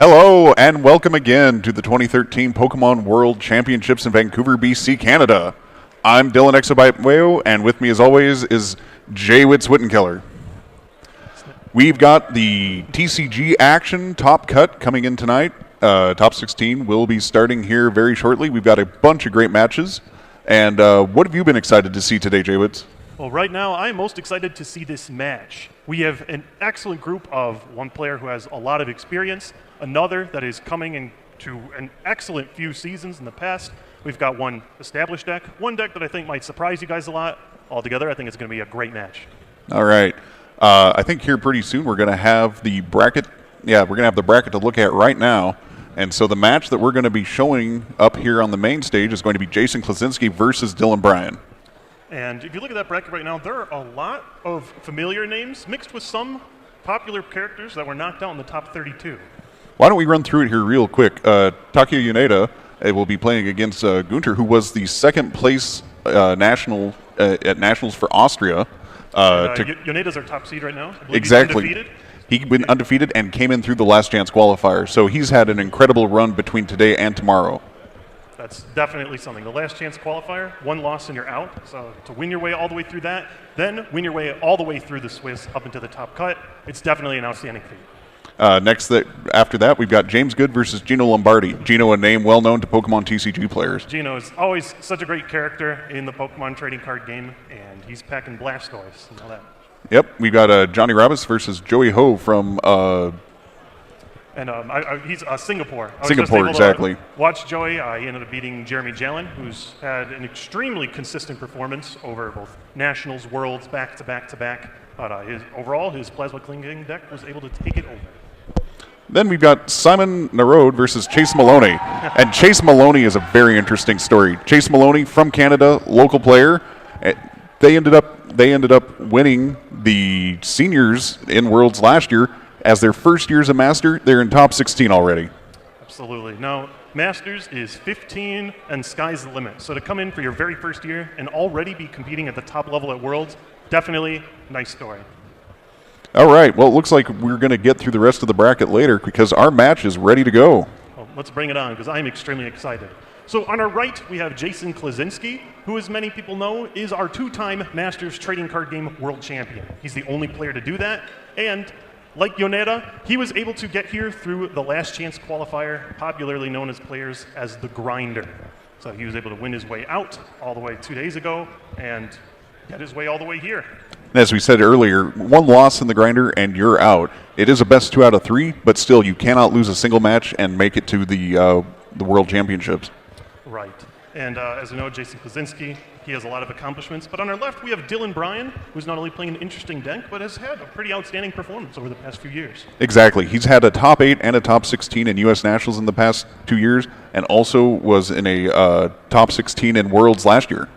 Hello and welcome again to the 2013 Pokémon World Championships in Vancouver, BC, Canada. I'm Dylan Exobyte and with me as always is Jay Wittenkeller. We've got the TCG action top cut coming in tonight. Top 16 will be starting here very shortly. We've got a bunch of great matches. And what have you been excited to see today, Jay Witz? Well, right now, I'm most excited to see this match. We have an excellent group of one player who has a lot of experience, another that is coming into an excellent few seasons in the past. We've got one established deck, one deck that I think might surprise you guys a lot. Altogether, I think it's going to be a great match. All right. I think here pretty soon we're going to have the bracket. Yeah, we're going to have the bracket to look at right now. And so the match that we're going to be showing up here on the main stage is going to be Jason Klaczynski versus Dylan Bryan. And if you look at that bracket right now, there are a lot of familiar names mixed with some popular characters that were knocked out in the top 32. Why don't we run through it here real quick? Takuya Yoneda will be playing against Gunter, who was the second place national at Nationals for Austria. Yoneda's our top seed right now. Exactly. He's been undefeated and came in through the last chance qualifier. So he's had an incredible run between today and tomorrow. That's definitely something. The last chance qualifier, one loss and you're out. So to win your way all the way through that, then win your way all the way through the Swiss up into the top cut, it's definitely an outstanding feat. After that, we've got James Good versus Gino Lombardi. Gino, a name well known to Pokemon TCG players. Gino is always such a great character in the Pokemon trading card game, and he's packing Blastoise and all that. Yep, we've got Johnny Rabas versus Joey Ho from he's Singapore. Singapore, exactly. Watch Joey. He ended up beating Jeremy Jalen, who's had an extremely consistent performance over both Nationals, Worlds, back to back to back. But his Plasma Clinging deck was able to take it over. Then we've got Simon Narode versus Chase Maloney. And Chase Maloney is a very interesting story. Chase Maloney from Canada, local player. They ended up winning the seniors in Worlds last year. As their first year as a master, they're in top 16 already. Absolutely. Now, Masters is 15 and sky's the limit. So to come in for your very first year and already be competing at the top level at Worlds, definitely nice story. All right. Well, it looks like we're going to get through the rest of the bracket later because our match is ready to go. Well, let's bring it on because I'm extremely excited. So on our right, we have Jason Klaczynski, who, as many people know, is our two-time Masters Trading Card Game World Champion. He's the only player to do that, and like Yoneda, he was able to get here through the last chance qualifier, popularly known as players as the Grinder. So he was able to win his way out all the way 2 days ago and get his way all the way here. As we said earlier, one loss in the Grinder and you're out. It is a best 2 out of 3, but still you cannot lose a single match and make it to the World Championships. Right. And as you know, Jason Klaczynski, he has a lot of accomplishments. But on our left, we have Dylan Bryan, who's not only playing an interesting deck, but has had a pretty outstanding performance over the past few years. Exactly. He's had a top 8 and a top 16 in U.S. Nationals in the past 2 years, and also was in a top 16 in Worlds last year.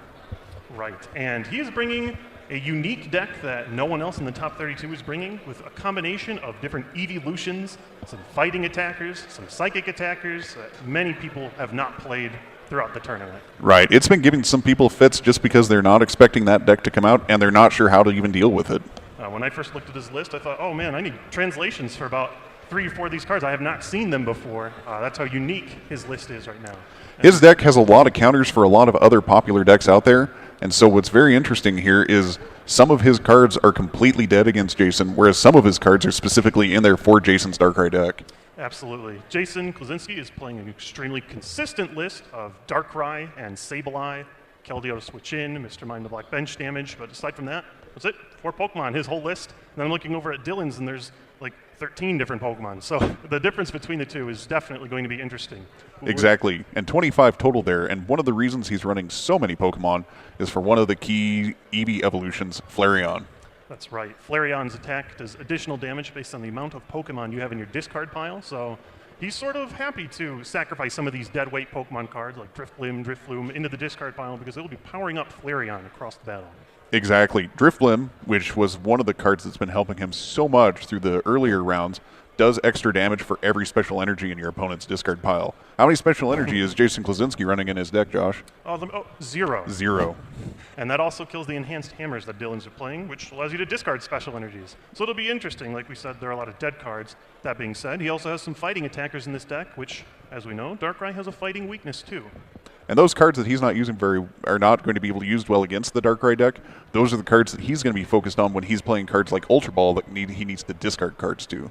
Right. And he is bringing a unique deck that no one else in the top 32 is bringing, with a combination of different evolutions, some fighting attackers, some psychic attackers that many people have not played throughout the tournament. Right. It's been giving some people fits just because they're not expecting that deck to come out and they're not sure how to even deal with it. When I first looked at his list, I thought, oh man, I need translations for about 3 or 4 of these cards. I have not seen them before. That's how unique his list is right now. His deck has a lot of counters for a lot of other popular decks out there. And so what's very interesting here is some of his cards are completely dead against Jason, whereas some of his cards are specifically in there for Jason's Darkrai deck. Absolutely. Jason Klaczynski is playing an extremely consistent list of Darkrai and Sableye, Keldeo to switch in, Mr. Mind the Black Bench damage, but aside from that, that's it. 4 Pokemon, his whole list. And then I'm looking over at Dylan's, and there's like 13 different Pokemon. So the difference between the two is definitely going to be interesting. Exactly. And 25 total there. And one of the reasons he's running so many Pokemon is for one of the key Eevee evolutions, Flareon. That's right. Flareon's attack does additional damage based on the amount of Pokemon you have in your discard pile, so he's sort of happy to sacrifice some of these dead-weight Pokemon cards like Drifblim, Drifloom into the discard pile because it'll be powering up Flareon across the battle. Exactly. Drifblim, which was one of the cards that's been helping him so much through the earlier rounds, does extra damage for every special energy in your opponent's discard pile. How many special energy is Jason Klaczynski running in his deck, Josh? 0. 0. And that also kills the enhanced hammers that Dylan's playing, which allows you to discard special energies. So it'll be interesting. Like we said, there are a lot of dead cards. That being said, he also has some fighting attackers in this deck, which, as we know, Darkrai has a fighting weakness too. And those cards that he's not using are not going to be able to use well against the Darkrai deck. Those are the cards that he's going to be focused on when he's playing cards like Ultra Ball that he needs to discard cards to.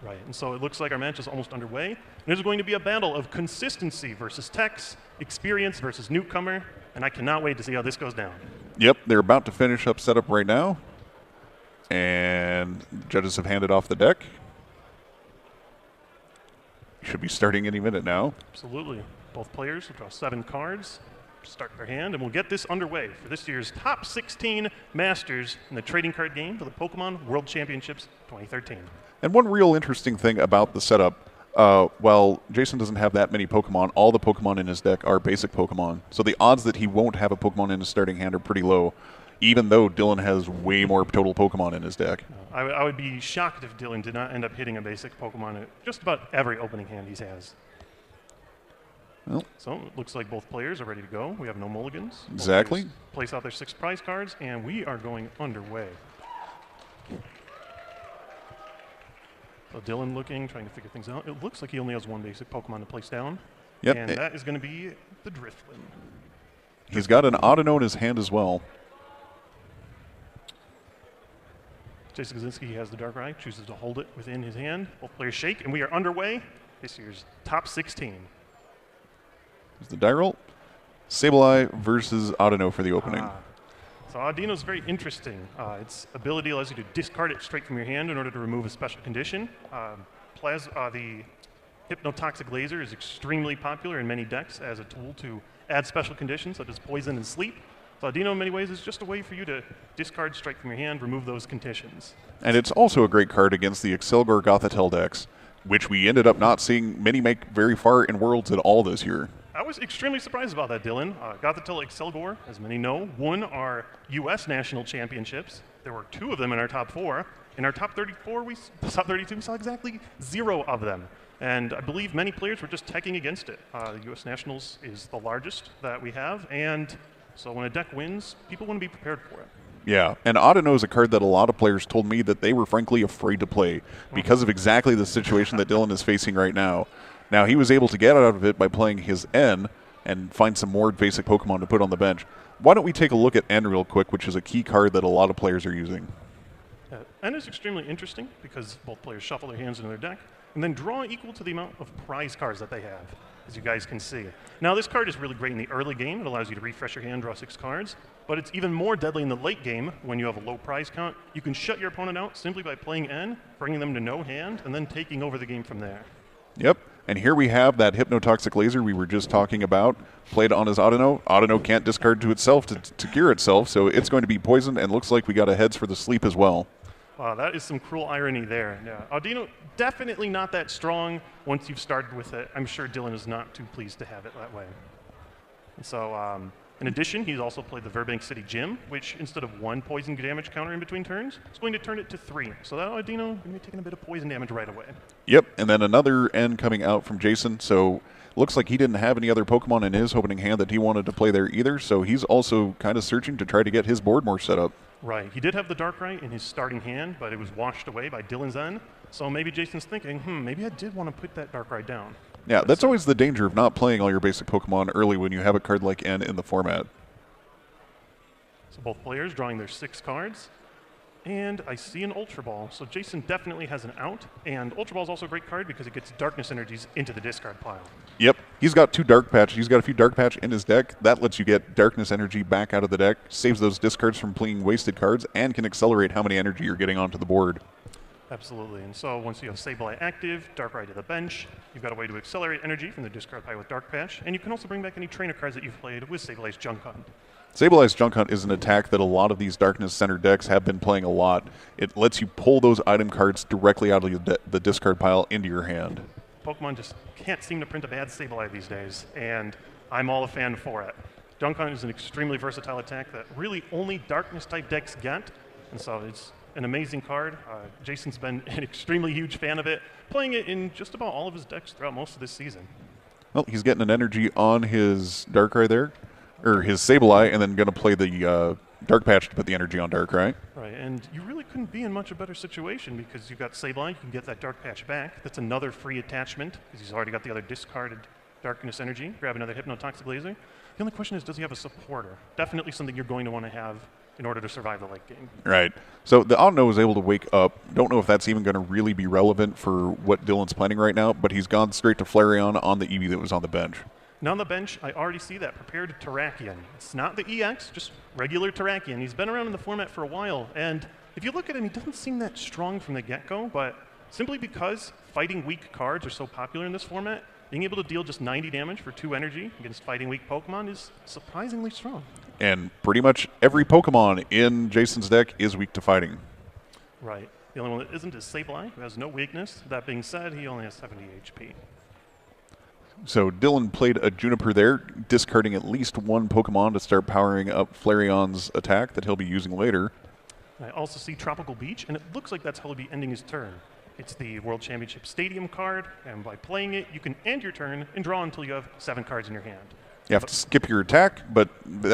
Right, and so it looks like our match is almost underway. There's going to be a battle of consistency versus Tex, experience versus newcomer, and I cannot wait to see how this goes down. Yep, they're about to finish up setup right now. And judges have handed off the deck. Should be starting any minute now. Absolutely. Both players will draw 7 cards, start their hand, and we'll get this underway for this year's top 16 Masters in the trading card game for the Pokémon World Championships 2013. And one real interesting thing about the setup, while Jason doesn't have that many Pokemon, all the Pokemon in his deck are basic Pokemon. So the odds that he won't have a Pokemon in his starting hand are pretty low, even though Dylan has way more total Pokemon in his deck. I would be shocked if Dylan did not end up hitting a basic Pokemon in just about every opening hand he has. Well, so it looks like both players are ready to go. We have no mulligans. Exactly. Place out their 6 prize cards, and we are going underway. So Dylan looking, trying to figure things out. It looks like he only has 1 basic Pokemon to place down. Yep. And that is going to be the Drifloon. He's got an Audino in his hand as well. Jason Klaczynski has the Darkrai, chooses to hold it within his hand. Both players shake, and we are underway. This year's top 16. There's the die roll. Sableye versus Audino for the opening. So Audino's very interesting. Its ability allows you to discard it straight from your hand in order to remove a special condition. The Hypnotoxic Laser is extremely popular in many decks as a tool to add special conditions such as poison and sleep. So Audino in many ways is just a way for you to discard straight from your hand, remove those conditions. And it's also a great card against the Excelgor Gothitelle decks, which we ended up not seeing many make very far in Worlds at all this year. I was extremely surprised about that, Dylan. Gothitelle Excelgor, as many know, won our U.S. National Championships. There were 2 of them in our top 4. In our top 32, we saw exactly 0 of them. And I believe many players were just teching against it. The U.S. Nationals is the largest that we have, and so when a deck wins, people want to be prepared for it. Yeah, and Audino is a card that a lot of players told me that they were frankly afraid to play because of exactly the situation that Dylan is facing right now. Now, he was able to get out of it by playing his N and find some more basic Pokemon to put on the bench. Why don't we take a look at N real quick, which is a key card that a lot of players are using. N is extremely interesting because both players shuffle their hands into their deck and then draw equal to the amount of prize cards that they have, as you guys can see. Now, this card is really great in the early game. It allows you to refresh your hand, draw 6 cards. But it's even more deadly in the late game when you have a low prize count. You can shut your opponent out simply by playing N, bringing them to no hand, and then taking over the game from there. Yep. And here we have that Hypnotoxic Laser we were just talking about, played on his Audino. Audino can't discard to itself to cure itself, so it's going to be poisoned, and looks like we got a heads for the sleep as well. Wow, that is some cruel irony there. Yeah. Audino, definitely not that strong once you've started with it. I'm sure Dylan is not too pleased to have it that way. And so, in addition, he's also played the Burbank City Gym, which instead of 1 poison damage counter in between turns, is going to turn it to 3. So that Audino going to be taking a bit of poison damage right away. Yep, and then another N coming out from Jason. So looks like he didn't have any other Pokemon in his opening hand that he wanted to play there either. So he's also kind of searching to try to get his board more set up. Right. He did have the Darkrai in his starting hand, but it was washed away by Dylan's N. So maybe Jason's thinking, maybe I did want to put that Darkrai down. Yeah, that's always the danger of not playing all your basic Pokemon early when you have a card like N in the format. So both players drawing their 6 cards. And I see an Ultra Ball. So Jason definitely has an out. And Ultra Ball is also a great card because it gets darkness energies into the discard pile. Yep. He's got 2 Dark Patch. He's got a few Dark Patch in his deck. That lets you get darkness energy back out of the deck, saves those discards from playing wasted cards, and can accelerate how many energy you're getting onto the board. Absolutely. And so once you have Sableye active, Darkrai to the bench, you've got a way to accelerate energy from the discard pile with Dark Patch. And you can also bring back any trainer cards that you've played with Sableye's Junk Hunt. Sableye's Junk Hunt is an attack that a lot of these darkness-centered decks have been playing a lot. It lets you pull those item cards directly out of the discard pile into your hand. Pokemon just can't seem to print a bad Sableye these days, and I'm all a fan for it. Junk Hunt is an extremely versatile attack that really only darkness-type decks get, and so it's an amazing card. Jason's been an extremely huge fan of it, playing it in just about all of his decks throughout most of this season. Well, he's getting an energy on his Darkrai there, or his Sableye, and then going to play the Dark Patch to put the energy on Darkrai. Right, and you really couldn't be in much a better situation because you've got Sableye, you can get that Dark Patch back. That's another free attachment because he's already got the other discarded Darkness energy. Grab another Hypnotoxic Laser. The only question is, does he have a supporter? Definitely something you're going to want to have in order to survive the late game. Right. So the Auto is able to wake up. Don't know if that's even going to really be relevant for what Dylan's planning right now, but he's gone straight to Flareon on the Eevee that was on the bench. Now on the bench, I already see that prepared Terrakion. It's not the EX, just regular Terrakion. He's been around in the format for a while, and if you look at him, he doesn't seem that strong from the get-go, but simply because fighting weak cards are so popular in this format, being able to deal just 90 damage for 2 energy against fighting weak Pokemon is surprisingly strong. And pretty much every Pokemon in Jason's deck is weak to fighting. Right. The only one that isn't is Sableye, who has no weakness. That being said, he only has 70 HP. So Dylan played a Juniper there, discarding at least one Pokemon to start powering up Flareon's attack that he'll be using later. I also see Tropical Beach, and it looks like that's how he'll be ending his turn. It's the World Championship Stadium card, and by playing it, you can end your turn and draw until you have 7 cards in your hand. You have to skip your attack, but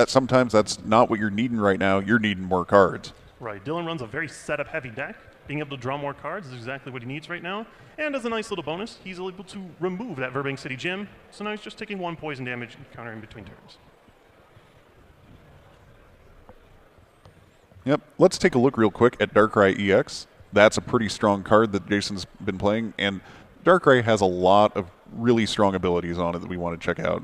sometimes that's not what you're needing right now. You're needing more cards. Right. Dylan runs a very setup-heavy deck. Being able to draw more cards is exactly what he needs right now. And as a nice little bonus, he's able to remove that Burbank City Gym, so now he's just taking 1 poison damage and countering between turns. Yep. Let's take a look real quick at Darkrai EX. That's a pretty strong card that Jason's been playing, and Darkrai has a lot of really strong abilities on it that we want to check out.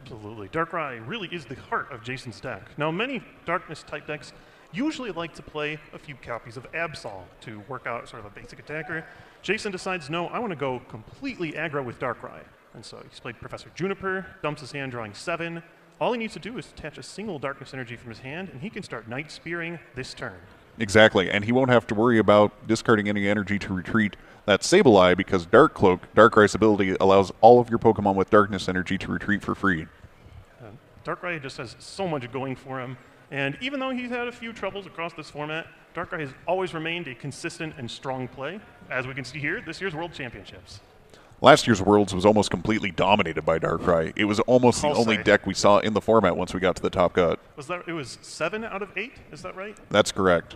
Absolutely. Darkrai really is the heart of Jason's deck. Now, many Darkness-type decks usually like to play a few copies of Absol to work out sort of a basic attacker. Jason decides, no, I want to go completely aggro with Darkrai. And so he's played Professor Juniper, dumps his hand, drawing 7. All he needs to do is attach a single Darkness energy from his hand, and he can start Night Spearing this turn. Exactly, and he won't have to worry about discarding any energy to retreat that Sableye because Dark Cloak, Darkrai's ability, allows all of your Pokemon with Darkness energy to retreat for free. Darkrai just has so much going for him, and even though he's had a few troubles across this format, Darkrai has always remained a consistent and strong play. As we can see here, this year's World Championships. Last year's Worlds was almost completely dominated by Darkrai. It was almost the only deck we saw in the format once we got to the top cut. It was 7 out of 8, is that right? That's correct.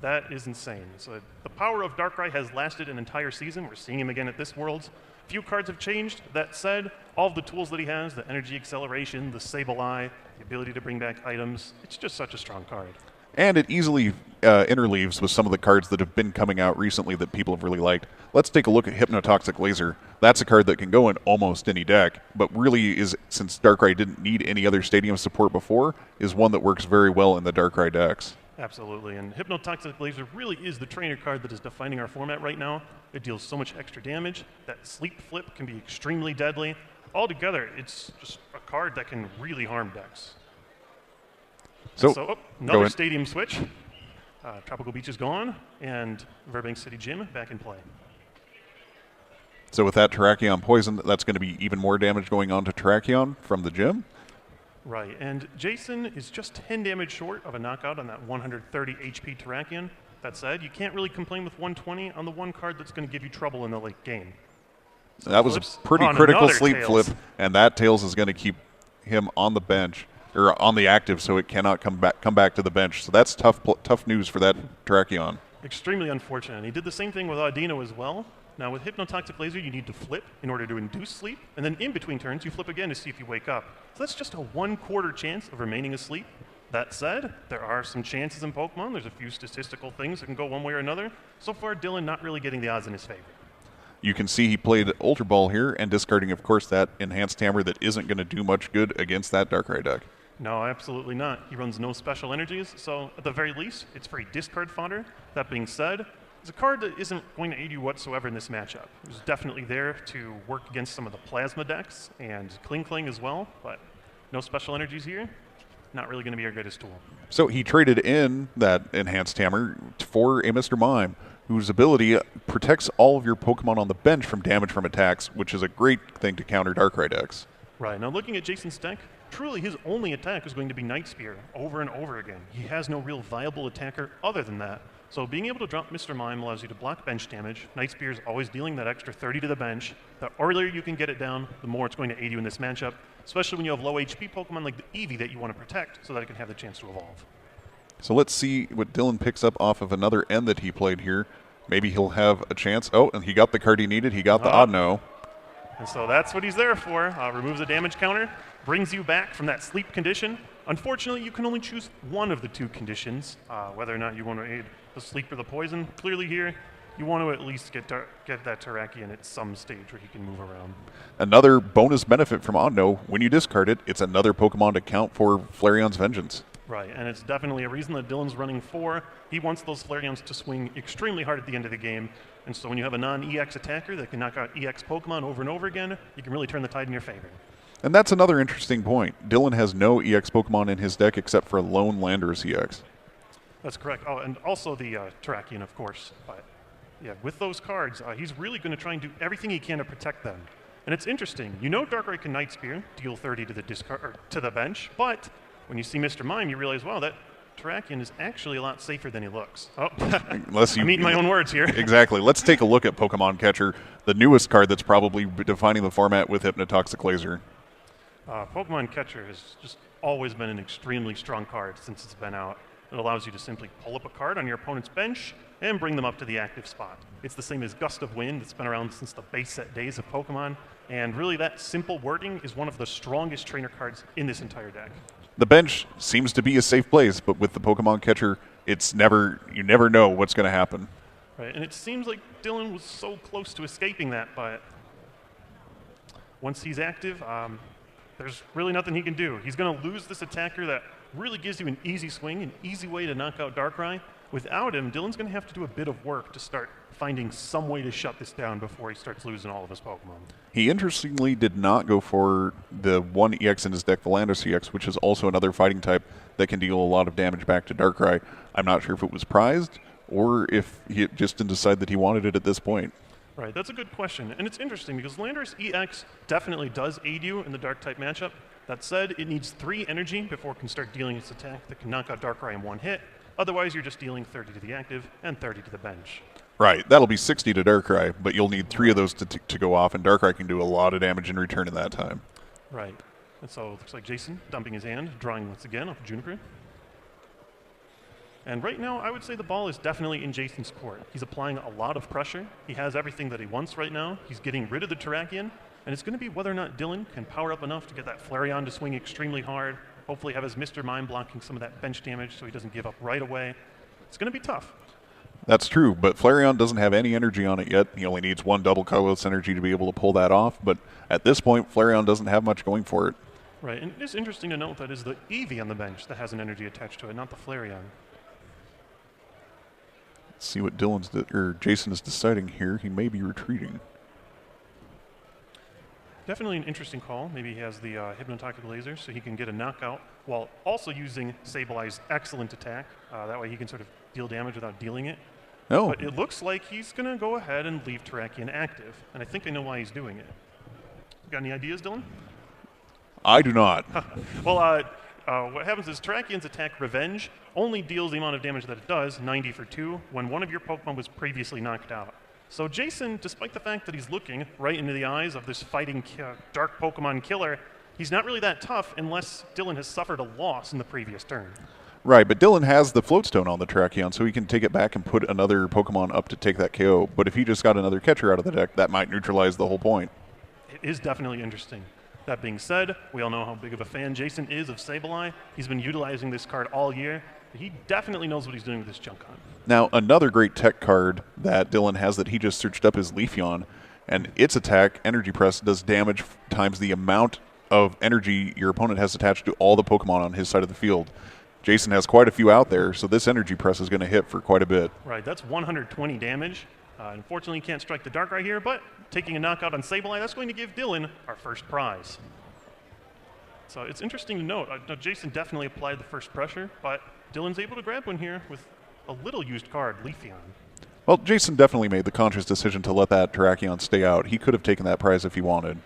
That is insane. So the power of Darkrai has lasted an entire season. We're seeing him again at this Worlds. Few cards have changed. That said, all of the tools that he has, the energy acceleration, the Sableye, the ability to bring back items, it's just such a strong card. And it easily interleaves with some of the cards that have been coming out recently that people have really liked. Let's take a look at Hypnotoxic Laser. That's a card that can go in almost any deck, but really is, since Darkrai didn't need any other stadium support before, is one that works very well in the Darkrai decks. Absolutely, and Hypnotoxic Laser really is the trainer card that is defining our format right now. It deals so much extra damage. That Sleep Flip can be extremely deadly. Altogether, it's just a card that can really harm decks. So another stadium switch. Tropical Beach is gone, and Burbank City Gym back in play. So with that Terrakion Poison, that's going to be even more damage going on to Terrakion from the gym. Right, and Jason is just 10 damage short of a knockout on that 130 HP Terrakion. That said, you can't really complain with 120 on the one card that's going to give you trouble in the late game. So that was a pretty critical Sleep Flip, and that Tails is going to keep him on the bench, or on the active, so it cannot come back to the bench. So that's tough news for that Terrakion. Extremely unfortunate. And he did the same thing with Audino as well. Now with Hypnotoxic Laser, you need to flip in order to induce sleep, and then in between turns, you flip again to see if you wake up. So that's just a 1/4 chance of remaining asleep. That said, there are some chances in Pokemon. There's a few statistical things that can go one way or another. So far, Dylan not really getting the odds in his favor. You can see he played Ultra Ball here and discarding, of course, that Enhanced Hammer that isn't going to do much good against that Darkrai deck. No, absolutely not. He runs no special energies, so at the very least, it's free discard fodder. That being said, it's a card that isn't going to aid you whatsoever in this matchup. It was definitely there to work against some of the Plasma decks and Kling as well, but no special energies here. Not really going to be our greatest tool. So he traded in that Enhanced Hammer for a Mr. Mime, whose ability protects all of your Pokemon on the bench from damage from attacks, which is a great thing to counter Darkrai decks. Right, now looking at Jason's deck, truly his only attack is going to be Night Spear over and over again. He has no real viable attacker other than that. So being able to drop Mr. Mime allows you to block bench damage. Night Spear is always dealing that extra 30 to the bench. The earlier you can get it down, the more it's going to aid you in this matchup, especially when you have low HP Pokemon like the Eevee that you want to protect so that it can have the chance to evolve. So let's see what Dylan picks up off of another end that he played here. Maybe he'll have a chance. Oh, and he got the card he needed. He got the odd no. And so that's what he's there for. Removes a damage counter, brings you back from that sleep condition. Unfortunately, you can only choose one of the two conditions, whether or not you want to aid the sleep or the poison. Clearly here, you want to at least get that Terrakion at some stage where he can move around. Another bonus benefit from Oddno, when you discard it, it's another Pokemon to count for Flareon's Vengeance. Right, and it's definitely a reason that Dylan's running 4. He wants those Flareons to swing extremely hard at the end of the game. And so when you have a non-EX attacker that can knock out EX Pokemon over and over again, you can really turn the tide in your favor. And that's another interesting point. Dylan has no EX Pokemon in his deck except for Lone Landorus EX. That's correct. Oh, and also the Terrakion, of course. But yeah, with those cards, he's really going to try and do everything he can to protect them. And it's interesting. You know Darkrai can Night Spear, deal 30 to the discard or to the bench, but when you see Mr. Mime, you realize, wow, that Terrakion is actually a lot safer than he looks. Oh, I'm eating my own words here. Exactly. Let's take a look at Pokemon Catcher, the newest card that's probably defining the format with Hypnotoxic Laser. Pokemon Catcher has just always been an extremely strong card since it's been out. It allows you to simply pull up a card on your opponent's bench and bring them up to the active spot. It's the same as Gust of Wind. It's been around since the base set days of Pokemon. And really, that simple wording is one of the strongest trainer cards in this entire deck. The bench seems to be a safe place, but with the Pokemon Catcher, you never know what's going to happen. Right, and it seems like Dylan was so close to escaping that, but once he's active, there's really nothing he can do. He's going to lose this attacker that really gives you an easy swing, an easy way to knock out Darkrai. Without him, Dylan's going to have to do a bit of work to start finding some way to shut this down before he starts losing all of his Pokemon. He interestingly did not go for the one EX in his deck, the Landorus EX, which is also another fighting type that can deal a lot of damage back to Darkrai. I'm not sure if it was prized or if he just didn't decide that he wanted it at this point. Right, that's a good question. And it's interesting because Landorus EX definitely does aid you in the Dark-type matchup. That said, it needs 3 energy before it can start dealing its attack that can knock out Darkrai in one hit. Otherwise, you're just dealing 30 to the active and 30 to the bench. Right, that'll be 60 to Darkrai, but you'll need 3 of those to go off, and Darkrai can do a lot of damage in return in that time. Right, and so it looks like Jason dumping his hand, drawing once again off of Juniper. And right now, I would say the ball is definitely in Jason's court. He's applying a lot of pressure. He has everything that he wants right now. He's getting rid of the Terrakion, and it's going to be whether or not Dylan can power up enough to get that Flareon to swing extremely hard, hopefully have his Mr. Mime blocking some of that bench damage so he doesn't give up right away. It's going to be tough. That's true, but Flareon doesn't have any energy on it yet. He only needs 1 double colorless energy to be able to pull that off, but at this point, Flareon doesn't have much going for it. Right, and it's interesting to note that it's the Eevee on the bench that has an energy attached to it, not the Flareon. Let's see what Jason is deciding here. He may be retreating. Definitely an interesting call. Maybe he has the Hypnotoxic Laser so he can get a knockout while also using Sablei's excellent attack. That way he can sort of deal damage without dealing it. Oh. But it looks like he's going to go ahead and leave Terrakion active, and I think I know why he's doing it. Got any ideas, Dylan? I do not. Well, what happens is Terrakion's attack Revenge only deals the amount of damage that it does, 90 for 2, when one of your Pokemon was previously knocked out. So Jason, despite the fact that he's looking right into the eyes of this fighting dark Pokemon killer, he's not really that tough unless Dylan has suffered a loss in the previous turn. Right, but Dylan has the Floatstone on the Terrakion, so he can take it back and put another Pokemon up to take that KO. But if he just got another catcher out of the deck, that might neutralize the whole point. It is definitely interesting. That being said, we all know how big of a fan Jason is of Sableye. He's been utilizing this card all year. He definitely knows what he's doing with this Junkon. Now, another great tech card that Dylan has that he just searched up is Leafeon, and its attack, Energy Press, does damage times the amount of energy your opponent has attached to all the Pokemon on his side of the field. Jason has quite a few out there, so this Energy Press is going to hit for quite a bit. Right, that's 120 damage. Unfortunately, you can't strike the Darkrai here, but taking a knockout on Sableye, that's going to give Dylan our first prize. So it's interesting to note, Jason definitely applied the first pressure, but Dylan's able to grab one here with a little used card, Leafeon. Well, Jason definitely made the conscious decision to let that Terrakion stay out. He could have taken that prize if he wanted.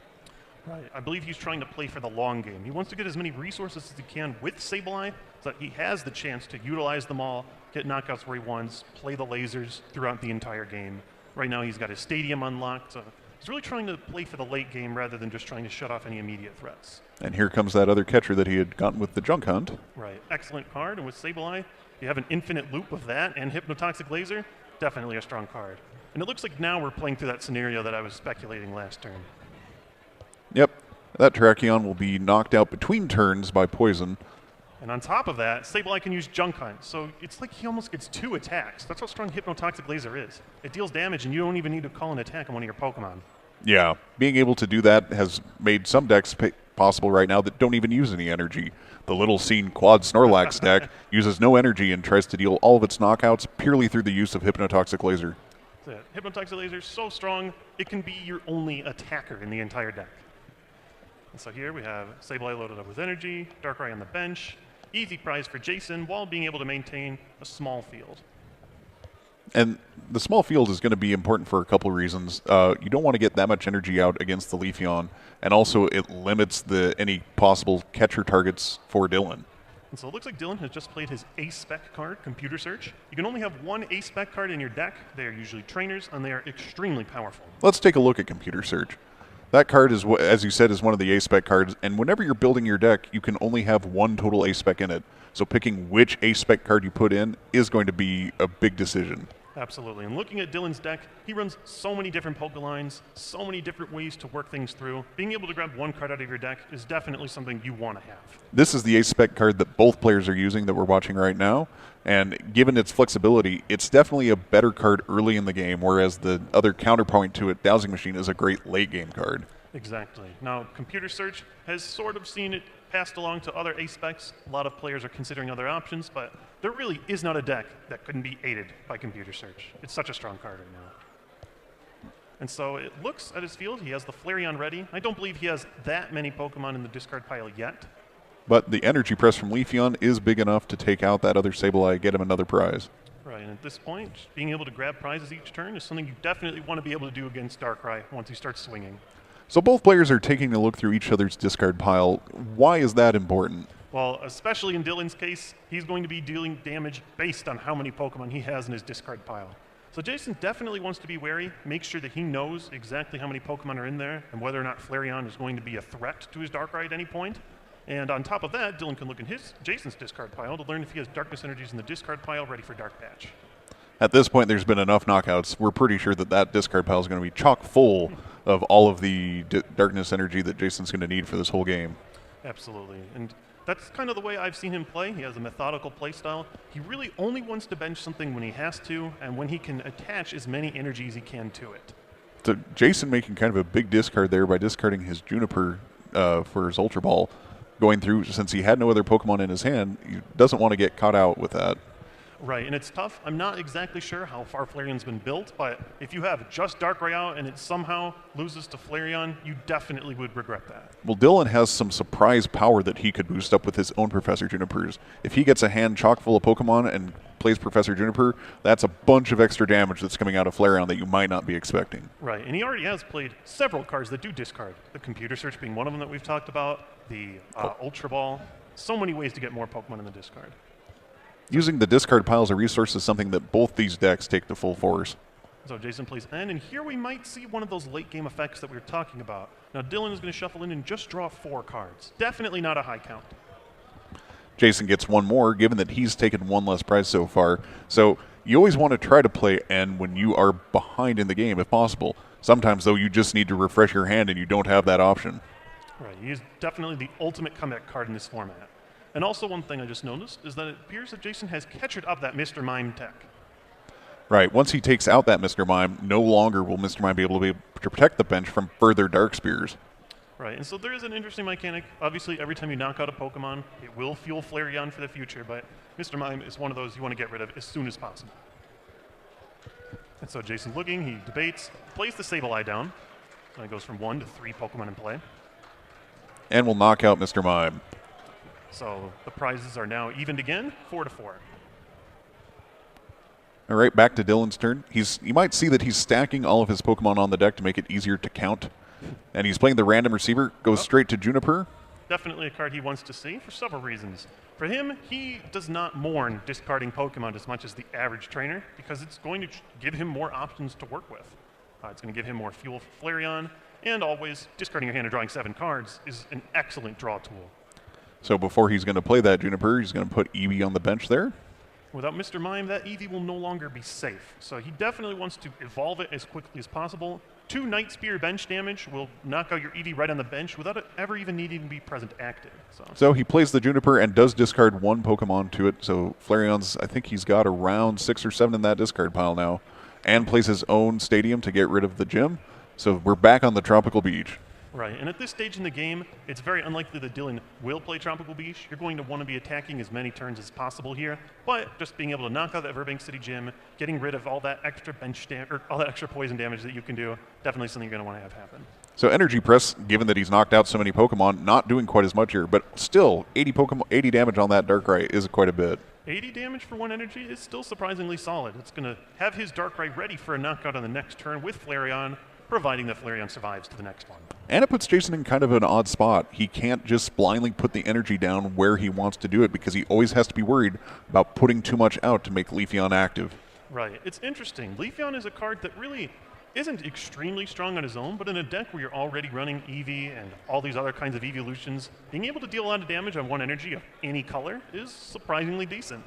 Right. I believe he's trying to play for the long game. He wants to get as many resources as he can with Sableye so that he has the chance to utilize them all, get knockouts where he wants, play the lasers throughout the entire game. Right now he's got his stadium unlocked, so he's really trying to play for the late game rather than just trying to shut off any immediate threats. And here comes that other catcher that he had gotten with the Junk Hunt. Right. Excellent card, and with Sableye, you have an infinite loop of that and Hypnotoxic Laser, definitely a strong card. And it looks like now we're playing through that scenario that I was speculating last turn. Yep, that Terrakion will be knocked out between turns by poison. And on top of that, Sableye can use Junk Hunt, so it's like he almost gets 2 attacks. That's how strong Hypnotoxic Laser is. It deals damage, and you don't even need to call an attack on one of your Pokemon. Yeah, being able to do that has made some decks possible right now that don't even use any energy. The Little Scene Quad Snorlax deck uses no energy and tries to deal all of its knockouts purely through the use of Hypnotoxic Laser. That's it. Hypnotoxic Laser is so strong, it can be your only attacker in the entire deck. And so here we have Sableye loaded up with energy, Darkrai on the bench, easy prize for Jason while being able to maintain a small field. And the small field is going to be important for a couple of reasons. You don't want to get that much energy out against the Leafeon, and also it limits any possible catcher targets for Dylan. And so it looks like Dylan has just played his A-Spec card, Computer Search. You can only have one A-Spec card in your deck. They are usually trainers, and they are extremely powerful. Let's take a look at Computer Search. That card is, as you said, is one of the A-Spec cards, and whenever you're building your deck, you can only have one total A-Spec in it. So picking which A-Spec card you put in is going to be a big decision. Absolutely. And looking at Dylan's deck, he runs so many different Pokelines, so many different ways to work things through. Being able to grab one card out of your deck is definitely something you want to have. This is the A-Spec card that both players are using that we're watching right now, and given its flexibility, it's definitely a better card early in the game, whereas the other counterpoint to it, Dowsing Machine, is a great late-game card. Exactly. Now, Computer Search has sort of seen it passed along to other A-Specs. A lot of players are considering other options, but there really is not a deck that couldn't be aided by Computer Search. It's such a strong card right now. And so it looks at his field. He has the Flareon ready. I don't believe he has that many Pokemon in the discard pile yet. But the energy press from Leafeon is big enough to take out that other Sableye, get him another prize. Right, and at this point, being able to grab prizes each turn is something you definitely want to be able to do against Darkrai once he starts swinging. So both players are taking a look through each other's discard pile. Why is that important? Well, especially in Dylan's case, he's going to be dealing damage based on how many Pokemon he has in his discard pile. So Jason definitely wants to be wary, make sure that he knows exactly how many Pokemon are in there and whether or not Flareon is going to be a threat to his Darkrai at any point. And on top of that, Dylan can look in Jason's discard pile to learn if he has Darkness Energies in the discard pile ready for Dark Patch. At this point, there's been enough knockouts. We're pretty sure that discard pile is going to be chock full of all of the Darkness Energy that Jason's going to need for this whole game. Absolutely. And that's kind of the way I've seen him play. He has a methodical play style. He really only wants to bench something when he has to and when he can attach as many energies he can to it. So Jason making kind of a big discard there by discarding his Juniper for his Ultra Ball. Going through, since he had no other Pokemon in his hand, he doesn't want to get caught out with that. Right, and it's tough. I'm not exactly sure how far Flareon's been built, but if you have just Darkrai out and it somehow loses to Flareon, you definitely would regret that. Well, Dylan has some surprise power that he could boost up with his own Professor Junipers. If he gets a hand chock full of Pokemon and plays Professor Juniper, that's a bunch of extra damage that's coming out of Flareon that you might not be expecting. Right, and he already has played several cards that do discard. The Computer Search being one of them that we've talked about, the Ultra Ball. So many ways to get more Pokemon in the discard. Using the discard pile as a resource is something that both these decks take to full force. So Jason plays N, and here we might see one of those late game effects that we were talking about. Now Dylan is going to shuffle in and just draw 4 cards. Definitely not a high count. Jason gets one more, given that he's taken one less prize so far. So you always want to try to play N when you are behind in the game, if possible. Sometimes, though, you just need to refresh your hand and you don't have that option. Right, he is definitely the ultimate comeback card in this format. And also one thing I just noticed is that it appears that Jason has captured up that Mr. Mime tech. Right, once he takes out that Mr. Mime, no longer will Mr. Mime be able to protect the bench from further Dark Spears. Right, and so there is an interesting mechanic. Obviously, every time you knock out a Pokemon, it will fuel Flareon for the future, but Mr. Mime is one of those you want to get rid of as soon as possible. And so Jason's looking, he debates, plays the Sableye down, and it goes from 1 to 3 Pokemon in play. And will knock out Mr. Mime. So the prizes are now evened again, 4 to 4. All right, back to Dylan's turn. You might see that he's stacking all of his Pokemon on the deck to make it easier to count And he's playing the random receiver, goes straight to Juniper. Definitely a card he wants to see for several reasons. For him, he does not mourn discarding Pokemon as much as the average trainer because it's going to give him more options to work with. It's going to give him more fuel for Flareon, and always discarding your hand and drawing 7 cards is an excellent draw tool. So before he's going to play that Juniper, he's going to put Eevee on the bench there. Without Mr. Mime, that Eevee will no longer be safe. So he definitely wants to evolve it as quickly as possible. 2 Night Spear bench damage will knock out your Eevee right on the bench without it ever even needing to be present active. So he plays the Juniper and does discard 1 Pokemon to it. So Flareon's, I think he's got around 6 or 7 in that discard pile now. And plays his own stadium to get rid of the gym. So we're back on the Tropical Beach. Right, and at this stage in the game, it's very unlikely that Dylan will play Tropical Beach. You're going to want to be attacking as many turns as possible here, but just being able to knock out that Verbank City gym, getting rid of all that extra all that extra poison damage that you can do, definitely something you're going to want to have happen. So Energy Press, given that he's knocked out so many Pokemon, not doing quite as much here, but still 80 damage on that Darkrai is quite a bit. 80 damage for 1 energy is still surprisingly solid. It's going to have his Darkrai ready for a knockout on the next turn with Flareon, providing that Flareon survives to the next one. And it puts Jason in kind of an odd spot. He can't just blindly put the energy down where he wants to do it because he always has to be worried about putting too much out to make Leafeon active. Right. It's interesting. Leafeon is a card that really isn't extremely strong on his own, but in a deck where you're already running Eevee and all these other kinds of evolutions, being able to deal a lot of damage on 1 energy of any color is surprisingly decent.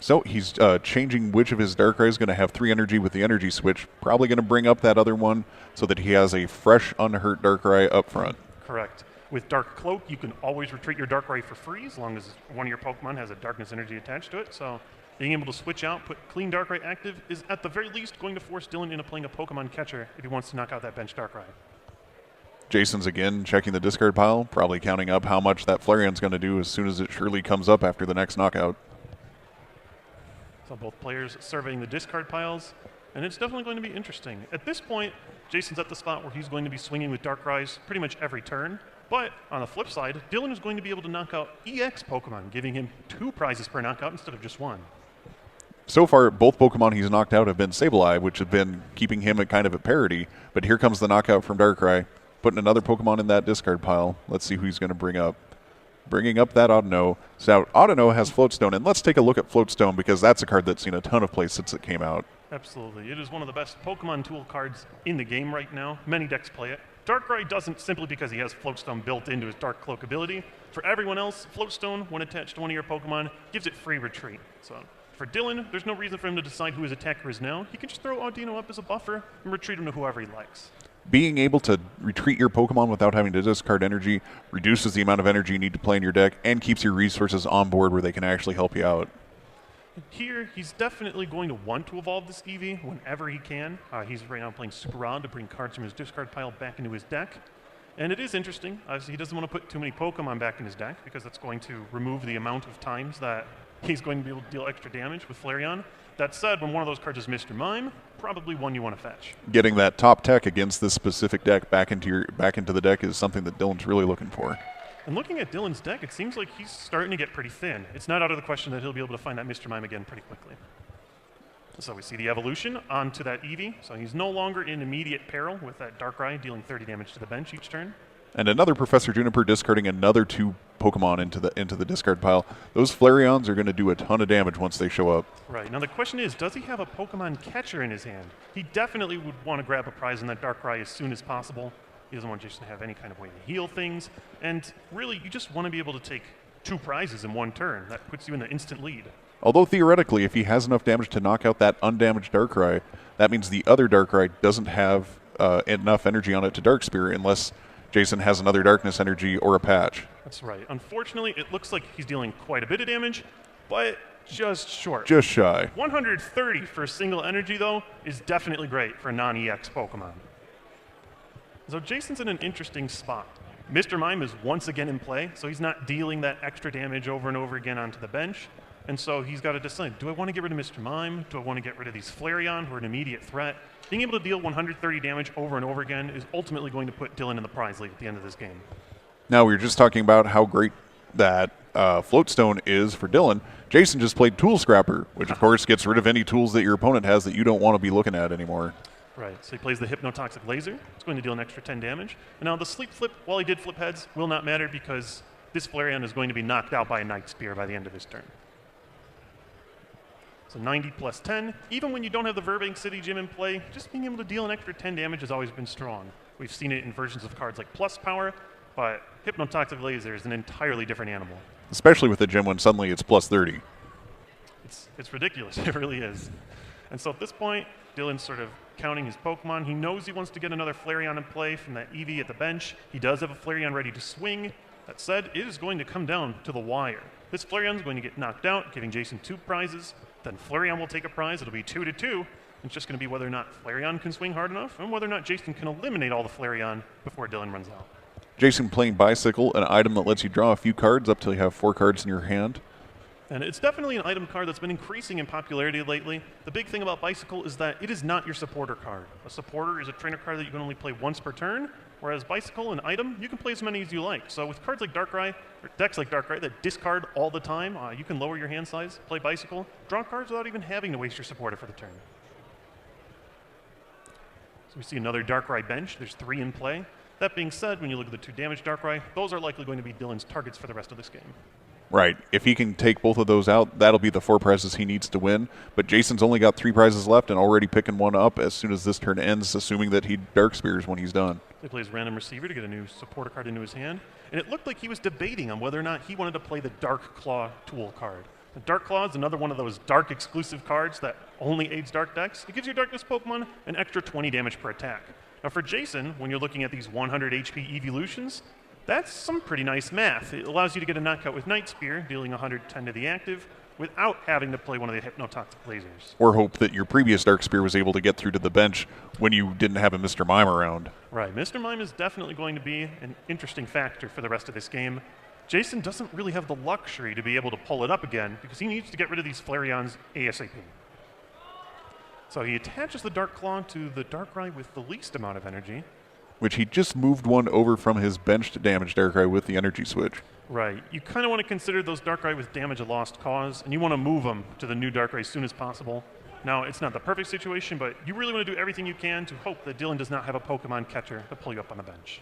So he's changing which of his Darkrai is going to have 3 energy with the energy switch. Probably going to bring up that other one so that he has a fresh, unhurt Darkrai up front. Correct. With Dark Cloak, you can always retreat your Darkrai for free as long as one of your Pokemon has a Darkness energy attached to it. So being able to switch out, put Clean Darkrai active, is at the very least going to force Dylan into playing a Pokemon Catcher if he wants to knock out that bench Darkrai. Jason's again checking the discard pile, probably counting up how much that Flareon's going to do as soon as it surely comes up after the next knockout. So both players surveying the discard piles, and it's definitely going to be interesting. At this point, Jason's at the spot where he's going to be swinging with Darkrai's pretty much every turn. But on the flip side, Dylan is going to be able to knock out EX Pokemon, giving him 2 prizes per knockout instead of just 1. So far, both Pokemon he's knocked out have been Sableye, which have been keeping him at kind of at parity. But here comes the knockout from Darkrai, putting another Pokemon in that discard pile. Let's see who he's going to bring up. Bringing up that Audino. So Audino has Floatstone, and let's take a look at Floatstone because that's a card that's seen a ton of play since it came out. Absolutely. It is one of the best Pokemon tool cards in the game right now. Many decks play it. Darkrai doesn't simply because he has Floatstone built into his Dark Cloak ability. For everyone else, Floatstone, when attached to one of your Pokemon, gives it free retreat. So for Dylan, there's no reason for him to decide who his attacker is now. He can just throw Audino up as a buffer and retreat him to whoever he likes. Being able to retreat your Pokemon without having to discard energy reduces the amount of energy you need to play in your deck and keeps your resources on board where they can actually help you out. Here, he's definitely going to want to evolve this Eevee whenever he can. He's right now playing Super Rod to bring cards from his discard pile back into his deck. And it is interesting. He doesn't want to put too many Pokemon back in his deck because that's going to remove the amount of times that he's going to be able to deal extra damage with Flareon. That said, when one of those cards is Mr. Mime, probably one you want to fetch. Getting that top tech against this specific deck back into the deck is something that Dylan's really looking for. And looking at Dylan's deck, it seems like he's starting to get pretty thin. It's not out of the question that he'll be able to find that Mr. Mime again pretty quickly. So we see the evolution onto that Eevee. So he's no longer in immediate peril with that Darkrai, dealing 30 damage to the bench each turn. And another Professor Juniper discarding another 2 Pokemon into the discard pile. Those Flareons are going to do a ton of damage once they show up. Right. Now the question is, does he have a Pokemon Catcher in his hand? He definitely would want to grab a prize in that Darkrai as soon as possible. He doesn't want Jason to have any kind of way to heal things. And really, you just want to be able to take 2 prizes in 1 turn. That puts you in the instant lead. Although theoretically, if he has enough damage to knock out that undamaged Darkrai, that means the other Darkrai doesn't have enough energy on it to Dark Spear unless Jason has another Darkness energy or a patch. That's right. Unfortunately, it looks like he's dealing quite a bit of damage, but just short. Just shy. 130 for a single energy, though, is definitely great for a non-EX Pokemon. So Jason's in an interesting spot. Mr. Mime is once again in play, so he's not dealing that extra damage over and over again onto the bench. And so he's got to decide, do I want to get rid of Mr. Mime? Do I want to get rid of these Flareon, who are an immediate threat? Being able to deal 130 damage over and over again is ultimately going to put Dylan in the prize league at the end of this game. Now, we were just talking about how great that Floatstone is for Dylan. Jason just played Tool Scrapper, which of course gets rid of any tools that your opponent has that you don't want to be looking at anymore. Right, so he plays the Hypnotoxic Laser. It's going to deal an extra 10 damage. And now the Sleep Flip, while he did flip heads, will not matter because this Flareon is going to be knocked out by a Night Spear by the end of his turn. So 90 plus 10. Even when you don't have the Burbank City Gym in play, just being able to deal an extra 10 damage has always been strong. We've seen it in versions of cards like Plus Power, but Hypnotoxic Laser is an entirely different animal. Especially with the gym when suddenly it's plus 30. It's ridiculous. It really is. And so at this point, Dylan's sort of counting his Pokemon. He knows he wants to get another Flareon in play from that Eevee at the bench. He does have a Flareon ready to swing. That said, it is going to come down to the wire. This Flareon is going to get knocked out, giving Jason 2 prizes. Then Flareon will take a prize. It'll be 2-2. It's just going to be whether or not Flareon can swing hard enough and whether or not Jason can eliminate all the Flareon before Dylan runs out. Jason playing Bicycle, an item that lets you draw a few cards up till you have 4 cards in your hand. And it's definitely an item card that's been increasing in popularity lately. The big thing about Bicycle is that it is not your supporter card. A supporter is a trainer card that you can only play once per turn, whereas Bicycle, an item, you can play as many as you like. So with cards like Darkrai, or decks like Darkrai that discard all the time, you can lower your hand size, play Bicycle, draw cards without even having to waste your supporter for the turn. So we see another Darkrai bench. There's 3 in play. That being said, when you look at the 2 damaged Darkrai, those are likely going to be Dylan's targets for the rest of this game. Right. If he can take both of those out, that'll be the 4 prizes he needs to win. But Jason's only got 3 prizes left and already picking one up as soon as this turn ends, assuming that he Dark Spears when he's done. He plays Random Receiver to get a new supporter card into his hand. And it looked like he was debating on whether or not he wanted to play the Dark Claw tool card. The Dark Claw is another one of those dark exclusive cards that only aids dark decks. It gives your Darkness Pokemon an extra 20 damage per attack. Now for Jason, when you're looking at these 100 HP evolutions, that's some pretty nice math. It allows you to get a knockout with Night Spear, dealing 110 to the active, without having to play one of the Hypnotoxic Lasers. Or hope that your previous Dark Spear was able to get through to the bench when you didn't have a Mr. Mime around. Right. Mr. Mime is definitely going to be an interesting factor for the rest of this game. Jason doesn't really have the luxury to be able to pull it up again because he needs to get rid of these Flareons ASAP. So he attaches the Dark Claw to the Darkrai with the least amount of energy. Which he just moved one over from his bench to damage Darkrai with the energy switch. Right. You kind of want to consider those Darkrai with damage a lost cause, and you want to move them to the new Darkrai as soon as possible. Now, it's not the perfect situation, but you really want to do everything you can to hope that Dylan does not have a Pokemon catcher to pull you up on the bench.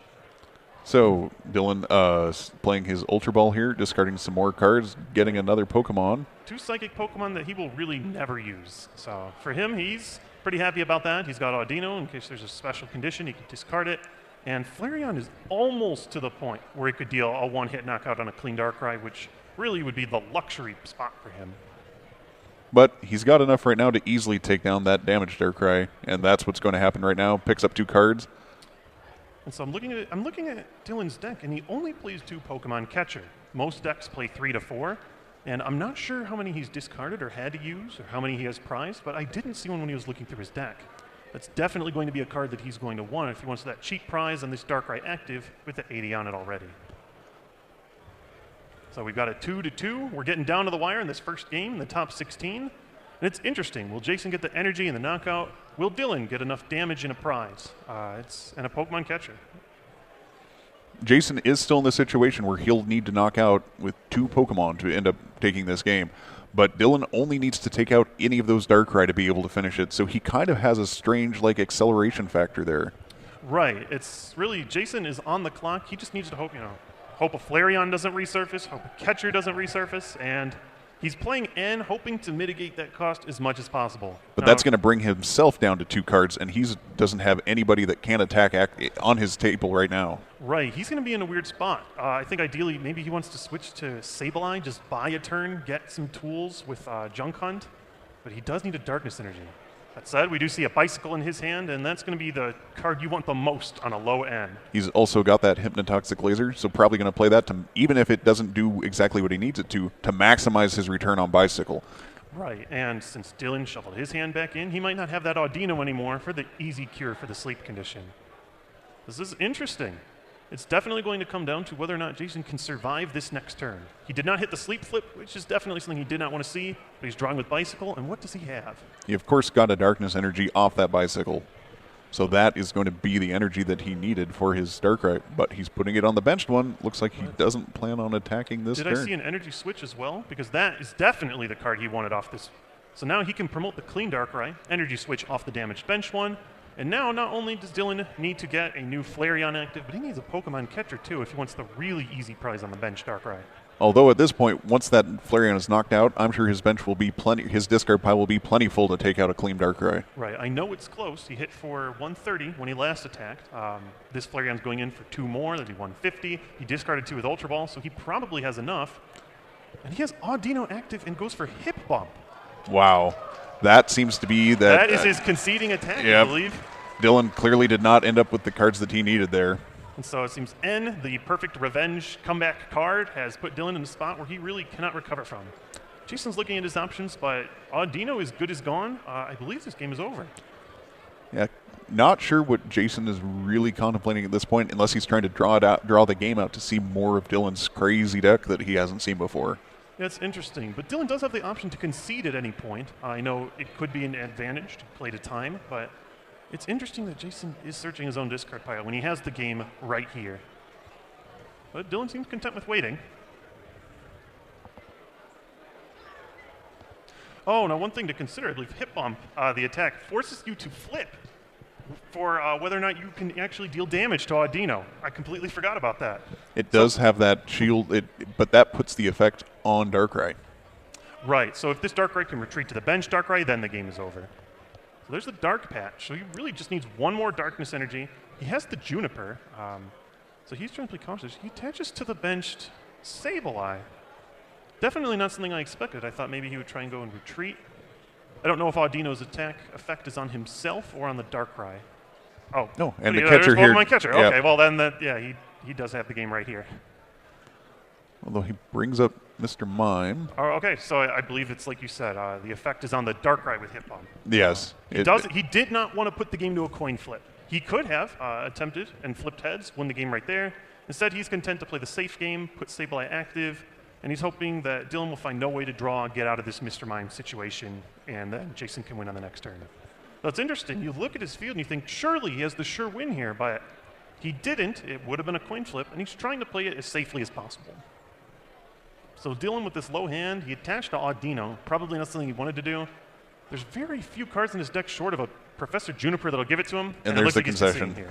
So, Dylan playing his Ultra Ball here, discarding some more cards, getting another Pokemon. 2 Psychic Pokemon that he will really never use. So, for him, he's pretty happy about that. He's got Audino in case there's a special condition. He can discard it. And Flareon is almost to the point where he could deal a 1-hit knockout on a clean Darkrai, which really would be the luxury spot for him. But he's got enough right now to easily take down that damaged Darkrai, and that's what's going to happen right now. Picks up 2 cards. And so I'm looking at Dylan's deck, and he only plays 2 Pokemon catcher. Most decks play 3 to 4. And I'm not sure how many he's discarded or had to use or how many he has prized, but I didn't see one when he was looking through his deck. That's definitely going to be a card that he's going to want if he wants that cheap prize on this Darkrai active with the 80 on it already. So we've got a 2-2. We're getting down to the wire in this first game, the top 16. And it's interesting. Will Jason get the energy and the knockout? Will Dylan get enough damage and a prize? And a Pokemon catcher. Jason is still in the situation where he'll need to knock out with 2 Pokemon to end up taking this game. But Dylan only needs to take out any of those Darkrai to be able to finish it, so he kind of has a strange acceleration factor there. Right. It's really, Jason is on the clock. He just needs to hope a Flareon doesn't resurface, hope a catcher doesn't resurface, and he's playing N, hoping to mitigate that cost as much as possible. But that's going to bring himself down to 2 cards, and he doesn't have anybody that can attack on his table right now. Right. He's going to be in a weird spot. I think ideally maybe he wants to switch to Sableye, just buy a turn, get some tools with Junk Hunt, but he does need a Darkness Energy. That said, we do see a Bicycle in his hand, and that's going to be the card you want the most on a low end. He's also got that Hypnotoxic Laser, so probably going to play that, even if it doesn't do exactly what he needs it to maximize his return on Bicycle. Right, and since Dylan shuffled his hand back in, he might not have that Audino anymore for the easy cure for the sleep condition. This is interesting. It's definitely going to come down to whether or not Jason can survive this next turn. He did not hit the Sleep Flip, which is definitely something he did not want to see, but he's drawing with Bicycle, and what does he have? He, of course, got a Darkness Energy off that Bicycle. So that is going to be the energy that he needed for his Darkrai, but he's putting it on the benched one. Looks like he doesn't plan on attacking this turn. Did I see an energy switch as well? Because that is definitely the card he wanted off this. So now he can promote the clean Darkrai, energy switch off the damaged bench one, And now, not only does Dylan need to get a new Flareon active, but he needs a Pokemon catcher too if he wants the really easy prize on the bench, Darkrai. Although at this point, once that Flareon is knocked out, I'm sure his bench will be his discard pile will be plenty full to take out a clean Darkrai. Right, I know it's close. He hit for 130 when he last attacked. This Flareon's going in for 2 more, that'd be 150. He discarded 2 with Ultra Ball, so he probably has enough. And he has Audino active and goes for Hip Bump. Wow. That seems to be That is his conceding attack, I believe. Dylan clearly did not end up with the cards that he needed there. And so it seems N, the perfect revenge comeback card, has put Dylan in a spot where he really cannot recover from. Jason's looking at his options, but Audino is good as gone. I believe this game is over. Yeah, not sure what Jason is really contemplating at this point, unless he's trying to draw the game out to see more of Dylan's crazy deck that he hasn't seen before. That's interesting, but Dylan does have the option to concede at any point. I know it could be an advantage to play to time, but it's interesting that Jason is searching his own discard pile when he has the game right here. But Dylan seems content with waiting. Oh, now one thing to consider, I believe Hip Bump, the attack, forces you to flip for whether or not you can actually deal damage to Audino. I completely forgot about that. It does have that shield, but that puts the effect on Darkrai. Right, so if this Darkrai can retreat to the bench Darkrai, then the game is over. So there's the Dark Patch, so he really just needs 1 more Darkness Energy. He has the Juniper, so he's trying to play cautious. He attaches to the benched Sableye. Definitely not something I expected. I thought maybe he would try and go and retreat. I don't know if Audino's attack effect is on himself or on the Darkrai. Oh. No, and the catcher here. My catcher. Yeah. Okay, well then, he does have the game right here. Although he brings up Mr. Mime. Oh, okay, so I believe it's like you said. The effect is on the Darkrai with Hip Bump. Yes. He did not want to put the game to a coin flip. He could have attempted and flipped heads, won the game right there. Instead, he's content to play the safe game, put Sableye active, and he's hoping that Dylan will find no way to draw, get out of this Mr. Mime situation, and then Jason can win on the next turn. That's interesting. You look at his field and you think, surely he has the sure win here, but he didn't. It would have been a coin flip, and he's trying to play it as safely as possible. So Dylan with this low hand, he attached to Audino, probably not something he wanted to do. There's very few cards in his deck short of a Professor Juniper that'll give it to him. And there's the concession. Here.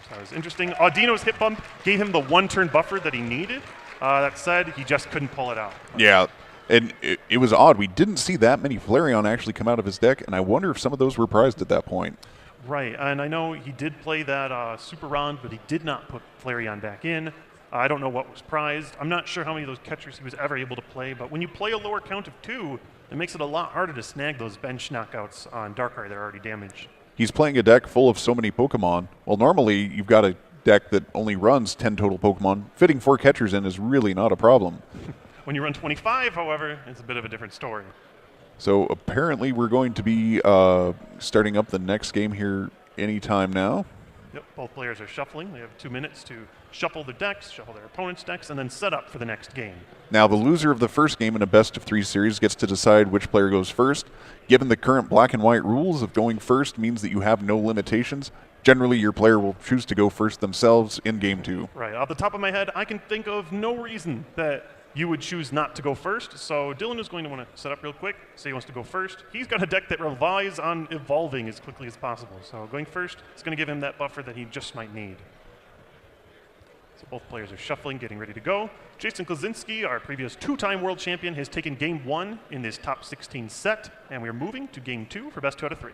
That was interesting. Audino's Hip Bump gave him the 1-turn buffer that he needed. That said, he just couldn't pull it out. Yeah, and it was odd. We didn't see that many Flareon actually come out of his deck, and I wonder if some of those were prized at that point. Right, and I know he did play that Super Round, but he did not put Flareon back in. I don't know what was prized. I'm not sure how many of those catchers he was ever able to play, but when you play a lower count of 2, it makes it a lot harder to snag those bench knockouts on Darkrai that are already damaged. He's playing a deck full of so many Pokemon. Well, normally you've got a deck that only runs 10 total Pokemon. Fitting 4 catchers in is really not a problem. When you run 25, however, it's a bit of a different story. So apparently we're going to be starting up the next game here anytime now. Yep, both players are shuffling. They have 2 minutes to shuffle their decks, shuffle their opponent's decks, and then set up for the next game. Now, the loser of the first game in a best-of-3 series gets to decide which player goes first. Given the current black and white rules of going first means that you have no limitations, generally your player will choose to go first themselves in Game 2. Right. Off the top of my head, I can think of no reason that you would choose not to go first. So Dylan is going to want to set up real quick, say he wants to go first. He's got a deck that relies on evolving as quickly as possible. So going first is going to give him that buffer that he just might need. So both players are shuffling, getting ready to go. Jason Klaczynski, our previous 2-time world champion, has taken Game 1 in this top 16 set, and we're moving to Game 2 for best 2 out of 3.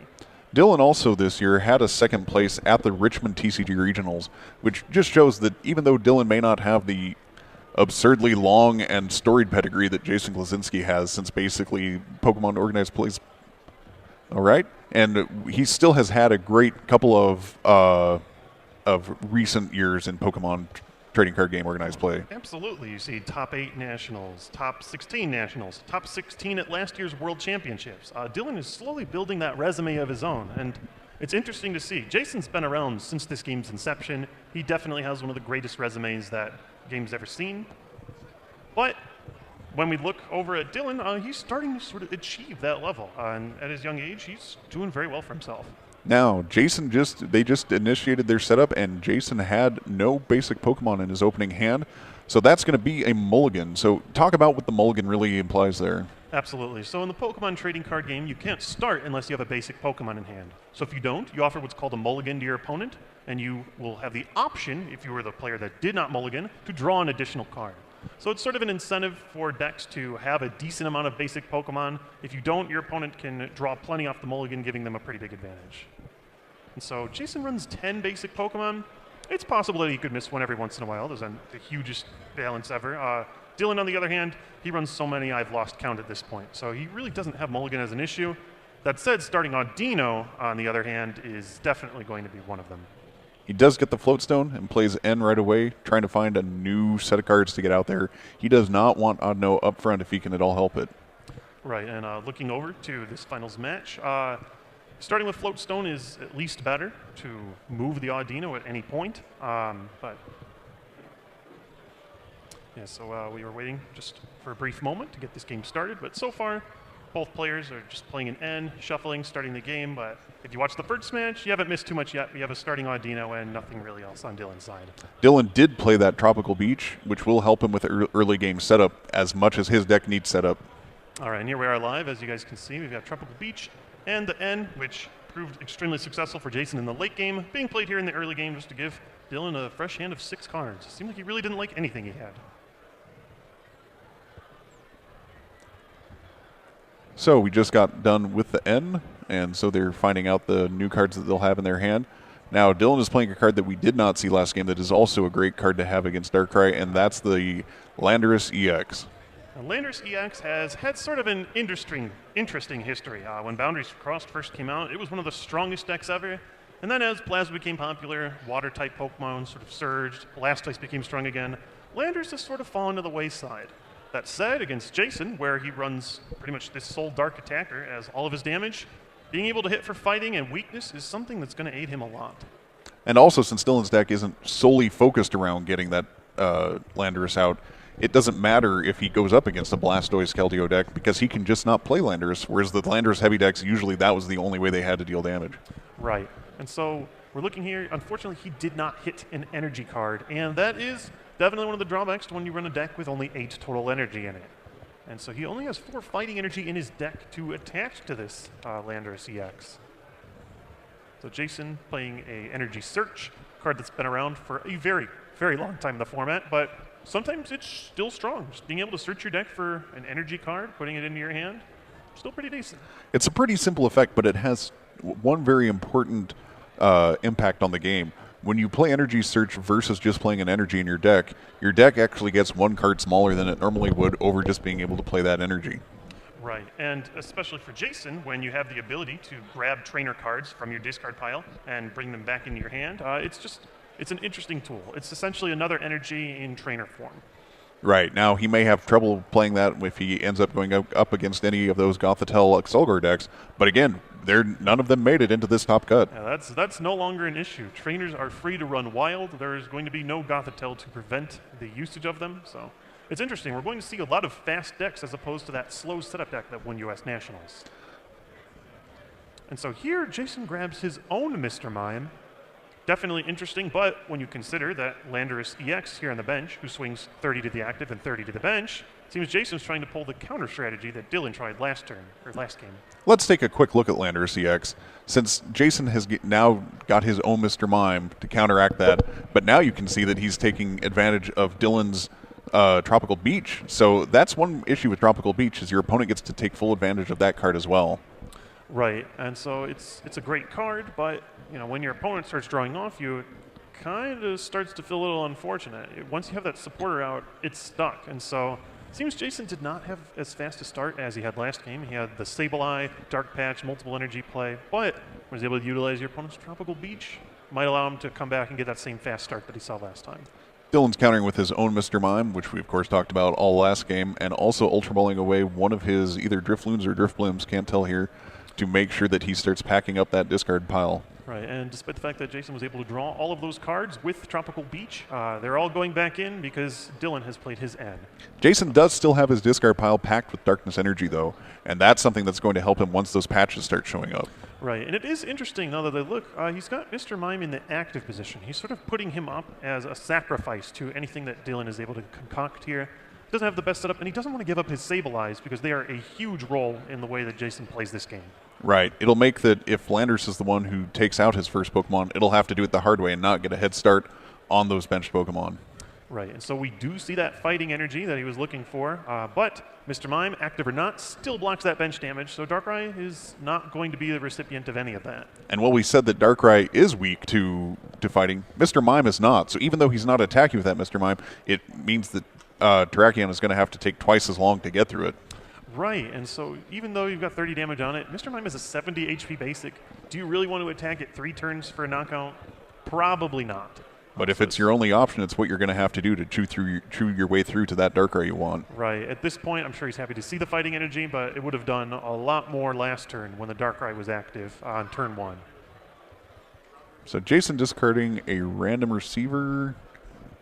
Dylan also this year had a second place at the Richmond TCG Regionals, which just shows that even though Dylan may not have the absurdly long and storied pedigree that Jason Klaczynski has since basically Pokemon Organized plays. All right, and he still has had a great couple of recent years in Pokemon trading card game organized play. Absolutely. You see top 8 nationals, top 16 nationals, top 16 at last year's World Championships. Dylan is slowly building that resume of his own, and it's interesting to see. Jason's been around since this game's inception. He definitely has one of the greatest resumes that game's ever seen. But when we look over at Dylan, he's starting to sort of achieve that level. And at his young age, he's doing very well for himself. Now, they just initiated their setup, and Jason had no basic Pokemon in his opening hand. So that's going to be a mulligan. So talk about what the mulligan really implies there. Absolutely. So in the Pokemon trading card game, you can't start unless you have a basic Pokemon in hand. So if you don't, you offer what's called a mulligan to your opponent, and you will have the option, if you were the player that did not mulligan, to draw an additional card. So it's sort of an incentive for decks to have a decent amount of basic Pokemon. If you don't, your opponent can draw plenty off the mulligan, giving them a pretty big advantage. And so Jason runs 10 basic Pokemon. It's possible that he could miss one every once in a while. Those aren't the hugest balance ever. Dylan, on the other hand, he runs so many I've lost count at this point. So he really doesn't have mulligan as an issue. That said, starting Audino, on the other hand, is definitely going to be one of them. He does get the float stone and plays N right away, trying to find a new set of cards to get out there. He does not want Audino up front if he can at all help it. Right, and looking over to this finals match, starting with float stone is at least better to move the Audino at any point. Yeah, so we were waiting just for a brief moment to get this game started, but so far, both players are just playing an N, shuffling, starting the game, but if you watch the first match, you haven't missed too much yet. We have a starting Audino and nothing really else on Dylan's side. Dylan did play that Tropical Beach, which will help him with early game setup as much as his deck needs setup. All right, and here we are live. As you guys can see, we've got Tropical Beach and the N, which proved extremely successful for Jason in the late game, being played here in the early game just to give Dylan a fresh hand of 6 cards. It seemed like he really didn't like anything he had. So we just got done with the N, and so they're finding out the new cards that they'll have in their hand. Now, Dylan is playing a card that we did not see last game that is also a great card to have against Darkrai, and that's the Landorus EX. Now, Landorus EX has had sort of an interesting history. When Boundaries Crossed first came out, it was one of the strongest decks ever. And then as Plasma became popular, Water-type Pokemon sort of surged, Blastoise became strong again. Landorus has sort of fallen to the wayside. That said, against Jason, where he runs pretty much this sole Dark attacker as all of his damage, being able to hit for fighting and weakness is something that's going to aid him a lot. And also, since Dylan's deck isn't solely focused around getting that Landorus out, it doesn't matter if he goes up against a Blastoise Keldeo deck because he can just not play Landorus, whereas the Landorus heavy decks, usually that was the only way they had to deal damage. Right. And so we're looking here. Unfortunately, he did not hit an energy card, and that is definitely one of the drawbacks to when you run a deck with only 8 total energy in it. And so he only has 4 fighting energy in his deck to attach to this Landorus EX. So Jason playing a Energy Search, card that's been around for a very, very long time in the format, but sometimes it's still strong. Just being able to search your deck for an energy card, putting it into your hand, still pretty decent. It's a pretty simple effect, but it has one very important impact on the game. When you play Energy Search versus just playing an energy in your deck actually gets 1 card smaller than it normally would over just being able to play that energy. Right, and especially for Jason, when you have the ability to grab trainer cards from your discard pile and bring them back into your hand, it's an interesting tool. It's essentially another energy in trainer form. Right, now he may have trouble playing that if he ends up going up against any of those Gothitelle Excelgor decks, but again, none of them made it into this top cut. Yeah, that's no longer an issue. Trainers are free to run wild. There is going to be no Gothitelle to prevent the usage of them, so it's interesting. We're going to see a lot of fast decks as opposed to that slow setup deck that won U.S. Nationals. And so here, Jason grabs his own Mr. Mime. Definitely interesting, but when you consider that Landorus EX here on the bench, who swings 30 to the active and 30 to the bench, it seems Jason's trying to pull the counter strategy that Dylan tried last game. Let's take a quick look at Landorus EX. Since Jason has now got his own Mr. Mime to counteract that, but now you can see that he's taking advantage of Dylan's Tropical Beach. So that's one issue with Tropical Beach is your opponent gets to take full advantage of that card as well. Right, and so it's a great card, but when your opponent starts drawing off you, it kind of starts to feel a little unfortunate. Once you have that supporter out, it's stuck, and so it seems Jason did not have as fast a start as he had last game. He had the Sableye, Dark Patch, multiple energy play, but was able to utilize your opponent's Tropical Beach. Might allow him to come back and get that same fast start that he saw last time. Dylan's countering with his own Mr. Mime, which we of course talked about all last game, and also Ultra Balling away one of his either Drifloons or Drifblooms, can't tell here, to make sure that he starts packing up that discard pile. Right, and despite the fact that Jason was able to draw all of those cards with Tropical Beach, they're all going back in because Dylan has played his N. Jason does still have his discard pile packed with Darkness Energy, though, and that's something that's going to help him once those patches start showing up. Right, and it is interesting now that they look, he's got Mr. Mime in the active position. He's sort of putting him up as a sacrifice to anything that Dylan is able to concoct here. doesn't have the best setup, and he doesn't want to give up his Sableyes because they are a huge role in the way that Jason plays this game. Right. It'll make that if Landers is the one who takes out his first Pokemon, it'll have to do it the hard way and not get a head start on those benched Pokemon. Right, and so we do see that fighting energy that he was looking for, but Mr. Mime, active or not, still blocks that bench damage, so Darkrai is not going to be the recipient of any of that. And while we said that Darkrai is weak to fighting, Mr. Mime is not. So even though he's not attacking with that Mr. Mime, it means that Terrakion is going to have to take twice as long to get through it. Right, and so even though you've got 30 damage on it, Mr. Mime is a 70 HP basic. Do you really want to attack it 3 turns for a knockout? Probably not. But if it's your only option, it's what you're going to have to do to chew your way through to that Darkrai you want. Right. At this point, I'm sure he's happy to see the fighting energy, but it would have done a lot more last turn when the Darkrai was active on turn 1. So Jason discarding a random receiver,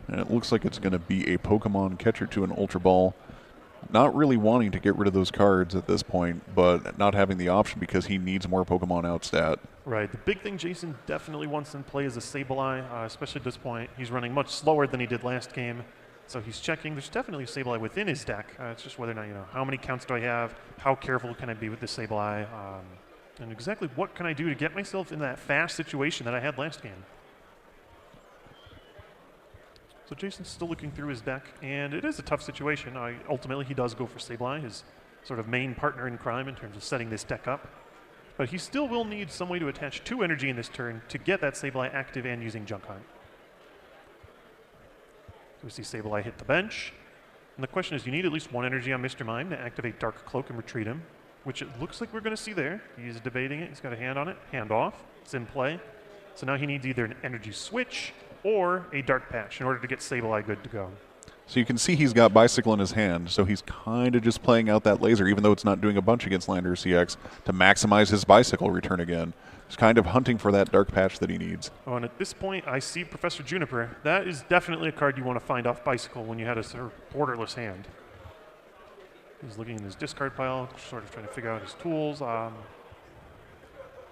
and it looks like it's going to be a Pokemon catcher to an Ultra Ball. Not really wanting to get rid of those cards at this point, but not having the option because he needs more Pokemon outstat. Right. The big thing Jason definitely wants in play is a Sableye, especially at this point. He's running much slower than he did last game, so he's checking. There's definitely a Sableye within his deck. It's just whether or not, how many counts do I have? How careful can I be with this Sableye? And exactly what can I do to get myself in that fast situation that I had last game? So Jason's still looking through his deck, and it is a tough situation. Ultimately, he does go for Sableye, his sort of main partner in crime in terms of setting this deck up. But he still will need some way to attach 2 energy in this turn to get that Sableye active and using Junk Hunt. So we see Sableye hit the bench. And the question is, you need at least 1 energy on Mr. Mime to activate Dark Cloak and retreat him, which it looks like we're going to see there. He's debating it. He's got a hand on it. Hand off. It's in play. So now he needs either an energy switch or a Dark Patch in order to get Sableye good to go. So you can see he's got Bicycle in his hand, so he's kind of just playing out that laser, even though it's not doing a bunch against Landers CX, to maximize his Bicycle return again. He's kind of hunting for that Dark Patch that he needs. Oh, and at this point, I see Professor Juniper. That is definitely a card you want to find off Bicycle when you had a sort of borderless hand. He's looking in his discard pile, sort of trying to figure out his tools.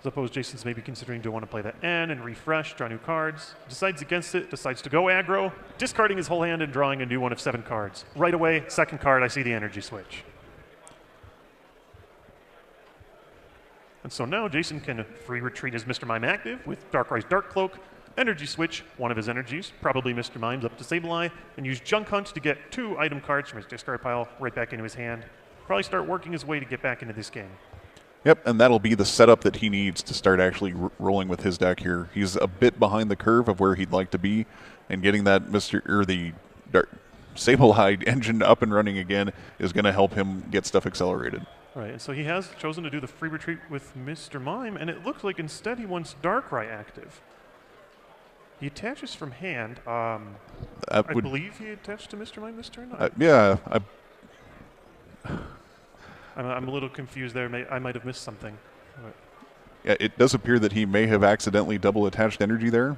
Suppose Jason's maybe considering, do I want to play that N and refresh, draw new cards? Decides against it, decides to go aggro, discarding his whole hand and drawing a new one of 7 cards. Right away, second card, I see the energy switch. And so now Jason can free retreat his Mr. Mime active with Darkrai's Dark Cloak, energy switch, one of his energies, probably Mr. Mime's up to Sableye, and use Junk Hunt to get 2 item cards from his discard pile right back into his hand. Probably start working his way to get back into this game. Yep, and that'll be the setup that he needs to start actually rolling with his deck here. He's a bit behind the curve of where he'd like to be, and getting that the Sableye engine up and running again is going to help him get stuff accelerated. Right, and so he has chosen to do the free retreat with Mr. Mime, and it looks like instead he wants Darkrai active. He attaches from hand. I believe he attached to Mr. Mime this turn? Yeah. I'm a little confused there. I might have missed something. Right. Yeah, it does appear that he may have accidentally double attached energy there.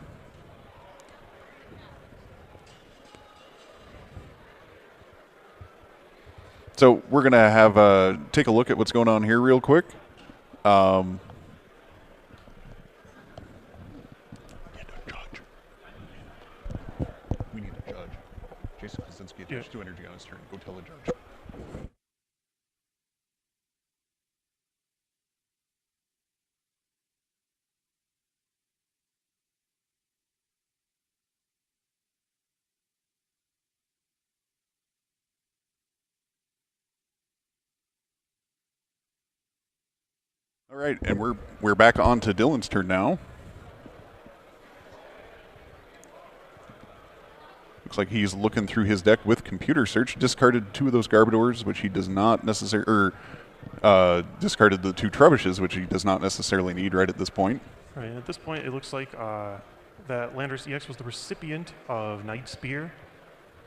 So we're going to have take a look at what's going on here real quick. We need a judge. Jason Klaczynski attached 2 energy on his turn. Go tell the judge. All right, and we're back on to Dylan's turn now. Looks like he's looking through his deck with computer search. Discarded 2 of those Garbodors, which he does not necessarily, discarded the 2 Trebushes, which he does not necessarily need right at this point. Right, at this point it looks like that Landers EX was the recipient of Night Spear.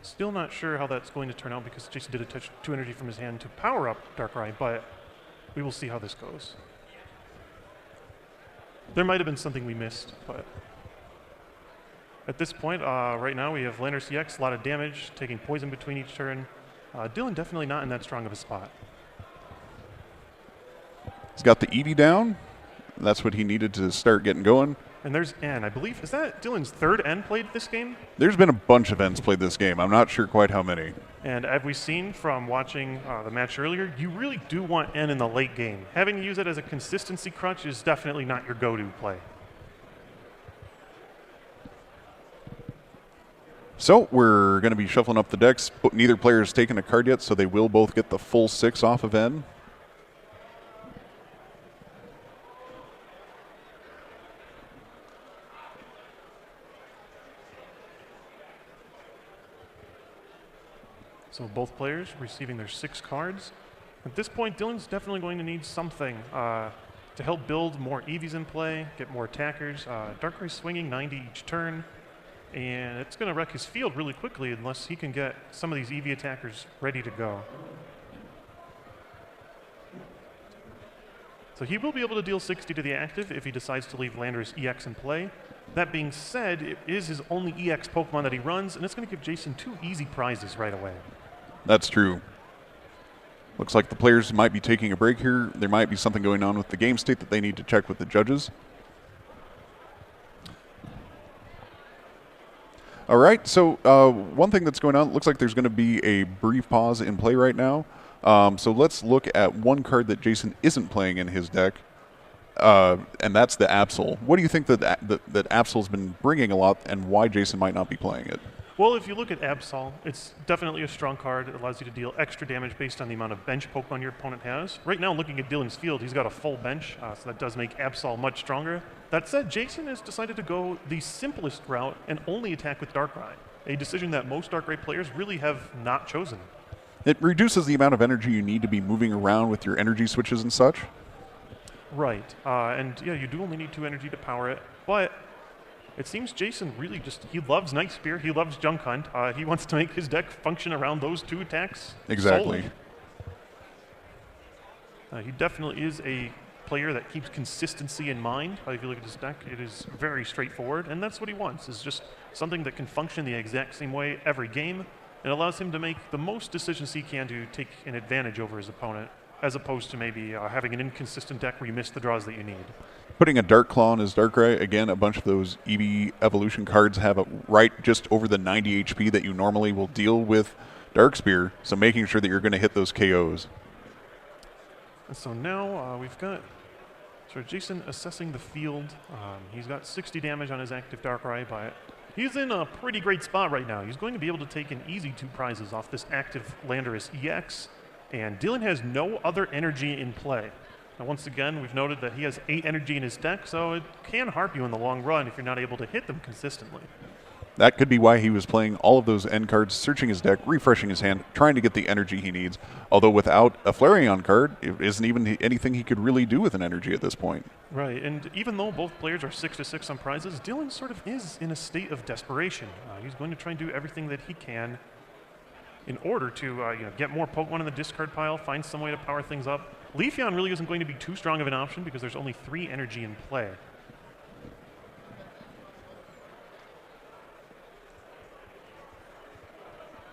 Still not sure how that's going to turn out because Jason did attach 2 energy from his hand to power up Darkrai, but we will see how this goes. There might have been something we missed, but at this point, right now we have Landers EX, a lot of damage, taking poison between each turn. Dylan definitely not in that strong of a spot. He's got the Eevee down. That's what he needed to start getting going. And there's N, I believe. Is that Dylan's 3rd N played this game? There's been a bunch of Ns played this game. I'm not sure quite how many. And as we've seen from watching the match earlier, you really do want N in the late game. Having to use it as a consistency crutch is definitely not your go-to play. So we're going to be shuffling up the decks. But neither player has taken a card yet, so they will both get the full 6 off of N. So both players receiving their 6 cards. At this point, Dylan's definitely going to need something to help build more EVs in play, get more attackers. Darkrai swinging 90 each turn, and it's going to wreck his field really quickly unless he can get some of these EV attackers ready to go. So he will be able to deal 60 to the active if he decides to leave Landorus EX in play. That being said, it is his only EX Pokemon that he runs, and it's going to give Jason 2 easy prizes right away. That's true. Looks like the players might be taking a break here. There might be something going on with the game state that they need to check with the judges. All right, so one thing that's going on, looks like there's going to be a brief pause in play right now. So let's look at one card that Jason isn't playing in his deck, and that's the Absol. What do you think that Absol's been bringing a lot, and why Jason might not be playing it? Well, if you look at Absol, it's definitely a strong card. It allows you to deal extra damage based on the amount of bench Pokemon your opponent has. Right now, looking at Dylan's field, he's got a full bench, so that does make Absol much stronger. That said, Jason has decided to go the simplest route and only attack with Darkrai, a decision that most Darkrai players really have not chosen. It reduces the amount of energy you need to be moving around with your energy switches and such. Right, and yeah, you do only need 2 energy to power it, but it seems Jason really he loves Night Spear, he loves Junk Hunt. He wants to make his deck function around those 2 attacks. Exactly. He definitely is a player that keeps consistency in mind. If you look at his deck, it is very straightforward, and that's what he wants, is just something that can function the exact same way every game. It allows him to make the most decisions he can to take an advantage over his opponent, as opposed to maybe having an inconsistent deck where you miss the draws that you need. Putting a Dark Claw on his Darkrai, again, a bunch of those EV evolution cards have a right just over the 90 HP that you normally will deal with Dark Spear, so making sure that you're going to hit those KOs. And so now we've got Jason assessing the field. He's got 60 damage on his active Darkrai, but he's in a pretty great spot right now. He's going to be able to take an easy 2 prizes off this active Landorus EX, and Dylan has no other energy in play. Now, once again, we've noted that he has 8 energy in his deck, so it can harp you in the long run if you're not able to hit them consistently. That could be why he was playing all of those end cards, searching his deck, refreshing his hand, trying to get the energy he needs. Although without a Flareon card, it isn't even anything he could really do with an energy at this point. Right, and even though both players are 6-6 on prizes, Dylan sort of is in a state of desperation. He's going to try and do everything that he can in order to get more Pokemon in the discard pile, find some way to power things up. Leafeon really isn't going to be too strong of an option because there's only 3 energy in play.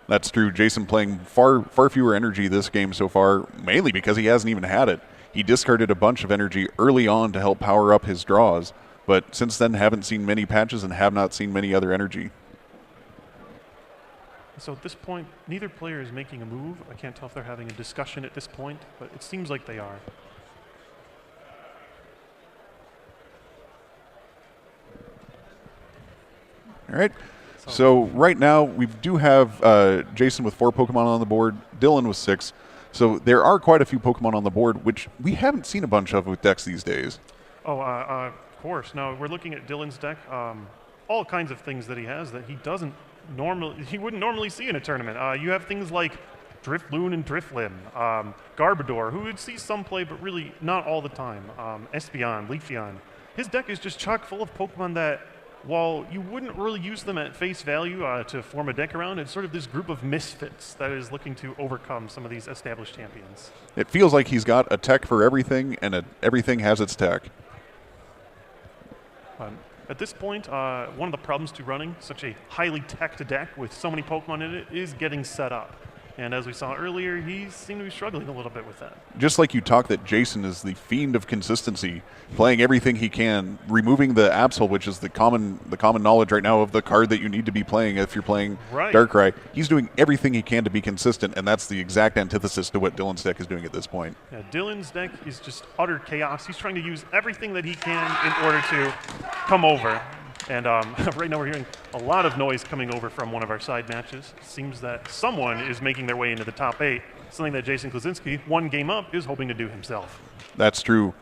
That's true. Jason playing far fewer energy this game so far, mainly because he hasn't even had it. He discarded a bunch of energy early on to help power up his draws, but since then haven't seen many patches and have not seen many other energy. So at this point, neither player is making a move. I can't tell if they're having a discussion at this point, but it seems like they are. All right. So right now, we do have Jason with 4 Pokemon on the board, Dylan with 6. So there are quite a few Pokemon on the board, which we haven't seen a bunch of with decks these days. Oh, of course. Now, we're looking at Dylan's deck. All kinds of things that he has that he wouldn't normally see in a tournament. You have things like Drifloon and Driflim, Garbodor, who would see some play, but really not all the time. Espeon, Leafeon. His deck is just chock full of Pokemon that, while you wouldn't really use them at face value to form a deck around, it's sort of this group of misfits that is looking to overcome some of these established champions. It feels like he's got a tech for everything, and everything has its tech. At this point, one of the problems to running such a highly teched deck with so many Pokemon in it is getting set up. And as we saw earlier, he seemed to be struggling a little bit with that. Just like you talk that Jason is the fiend of consistency, playing everything he can, removing the Absol, which is the common knowledge right now of the card that you need to be playing if you're playing Darkrai. He's doing everything he can to be consistent, and that's the exact antithesis to what Dylan's deck is doing at this point. Yeah, Dylan's deck is just utter chaos. He's trying to use everything that he can in order to come over. And right now we're hearing a lot of noise coming over from one of our side matches. It seems that someone is making their way into the top 8, something that Jason Klaczynski, one game up, is hoping to do himself. That's true.